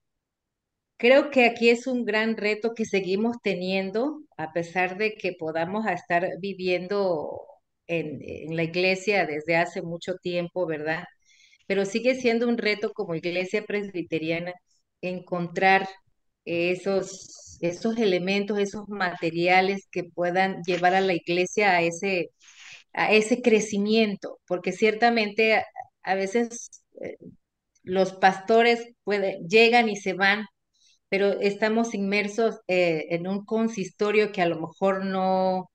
creo que aquí es un gran reto que seguimos teniendo, a pesar de que podamos estar viviendo en la iglesia desde hace mucho tiempo, ¿verdad? Pero sigue siendo un reto como iglesia presbiteriana encontrar esos elementos, esos materiales que puedan llevar a la iglesia a ese crecimiento, porque ciertamente a veces los pastores llegan y se van, pero estamos inmersos en un consistorio que a lo mejor no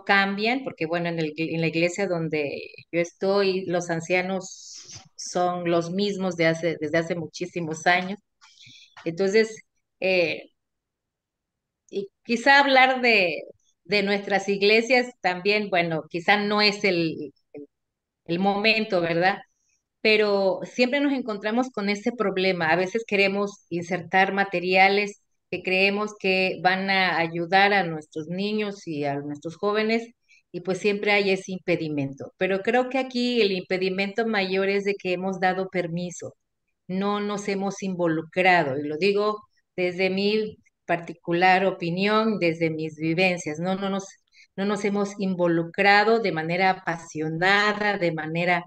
cambian, porque bueno, en la iglesia donde yo estoy, los ancianos son los mismos desde hace muchísimos años. Entonces, eh, y quizá hablar de nuestras iglesias también, bueno, quizá no es el momento, ¿verdad? Pero siempre nos encontramos con ese problema. A veces queremos insertar materiales que creemos que van a ayudar a nuestros niños y a nuestros jóvenes, y pues siempre hay ese impedimento. Pero creo que aquí el impedimento mayor es de que hemos dado permiso, no nos hemos involucrado, y lo digo desde mi particular opinión, desde mis vivencias, no nos hemos involucrado de manera apasionada, de manera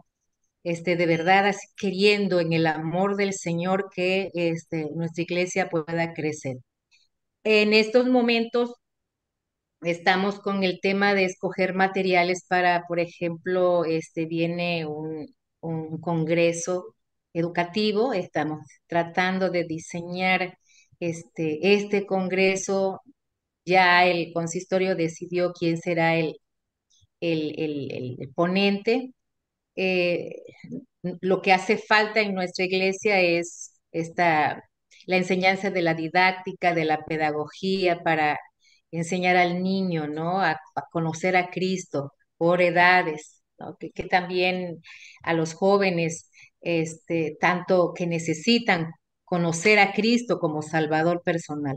de verdad, así queriendo en el amor del Señor que nuestra iglesia pueda crecer. En estos momentos estamos con el tema de escoger materiales para, por ejemplo, viene un congreso educativo, estamos tratando de diseñar este congreso, ya el consistorio decidió quién será el ponente. eh, lo que hace falta en nuestra iglesia es la enseñanza de la didáctica, de la pedagogía para enseñar al niño, ¿no? A conocer a Cristo por edades, ¿no? Que también a los jóvenes, tanto que necesitan conocer a Cristo como Salvador personal.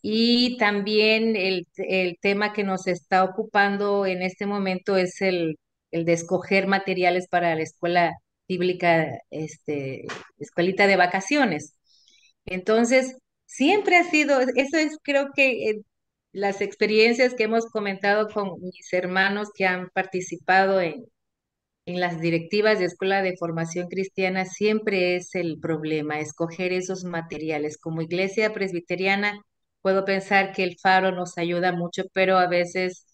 Y también el tema que nos está ocupando en este momento es el de escoger materiales para la escuela bíblica, escuelita de vacaciones. Entonces, siempre ha sido, eso es creo que las experiencias que hemos comentado con mis hermanos que han participado en las directivas de escuela de formación cristiana, siempre es el problema, escoger esos materiales. Como iglesia presbiteriana, puedo pensar que el Faro nos ayuda mucho, pero a veces,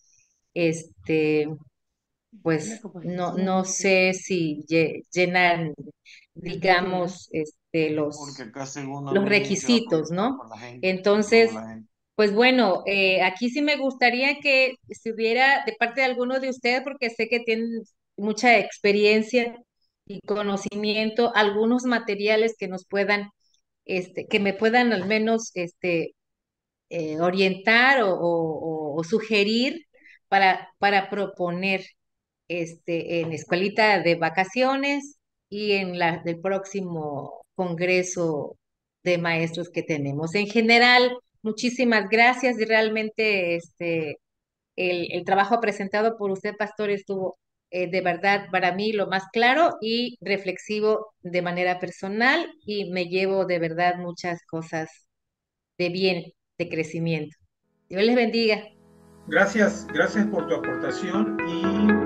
pues, no sé si llenan, digamos, los requisitos, ¿no? Entonces, pues bueno, aquí sí me gustaría que estuviera de parte de alguno de ustedes, porque sé que tienen mucha experiencia y conocimiento, algunos materiales que nos puedan, que me puedan al menos, orientar o sugerir para proponer, en escuelita de vacaciones y en del próximo congreso de maestros que tenemos. En general, muchísimas gracias y realmente el trabajo presentado por usted, pastor, estuvo de verdad para mí lo más claro y reflexivo de manera personal, y me llevo de verdad muchas cosas de bien, de crecimiento. Dios les bendiga.
Gracias por tu aportación y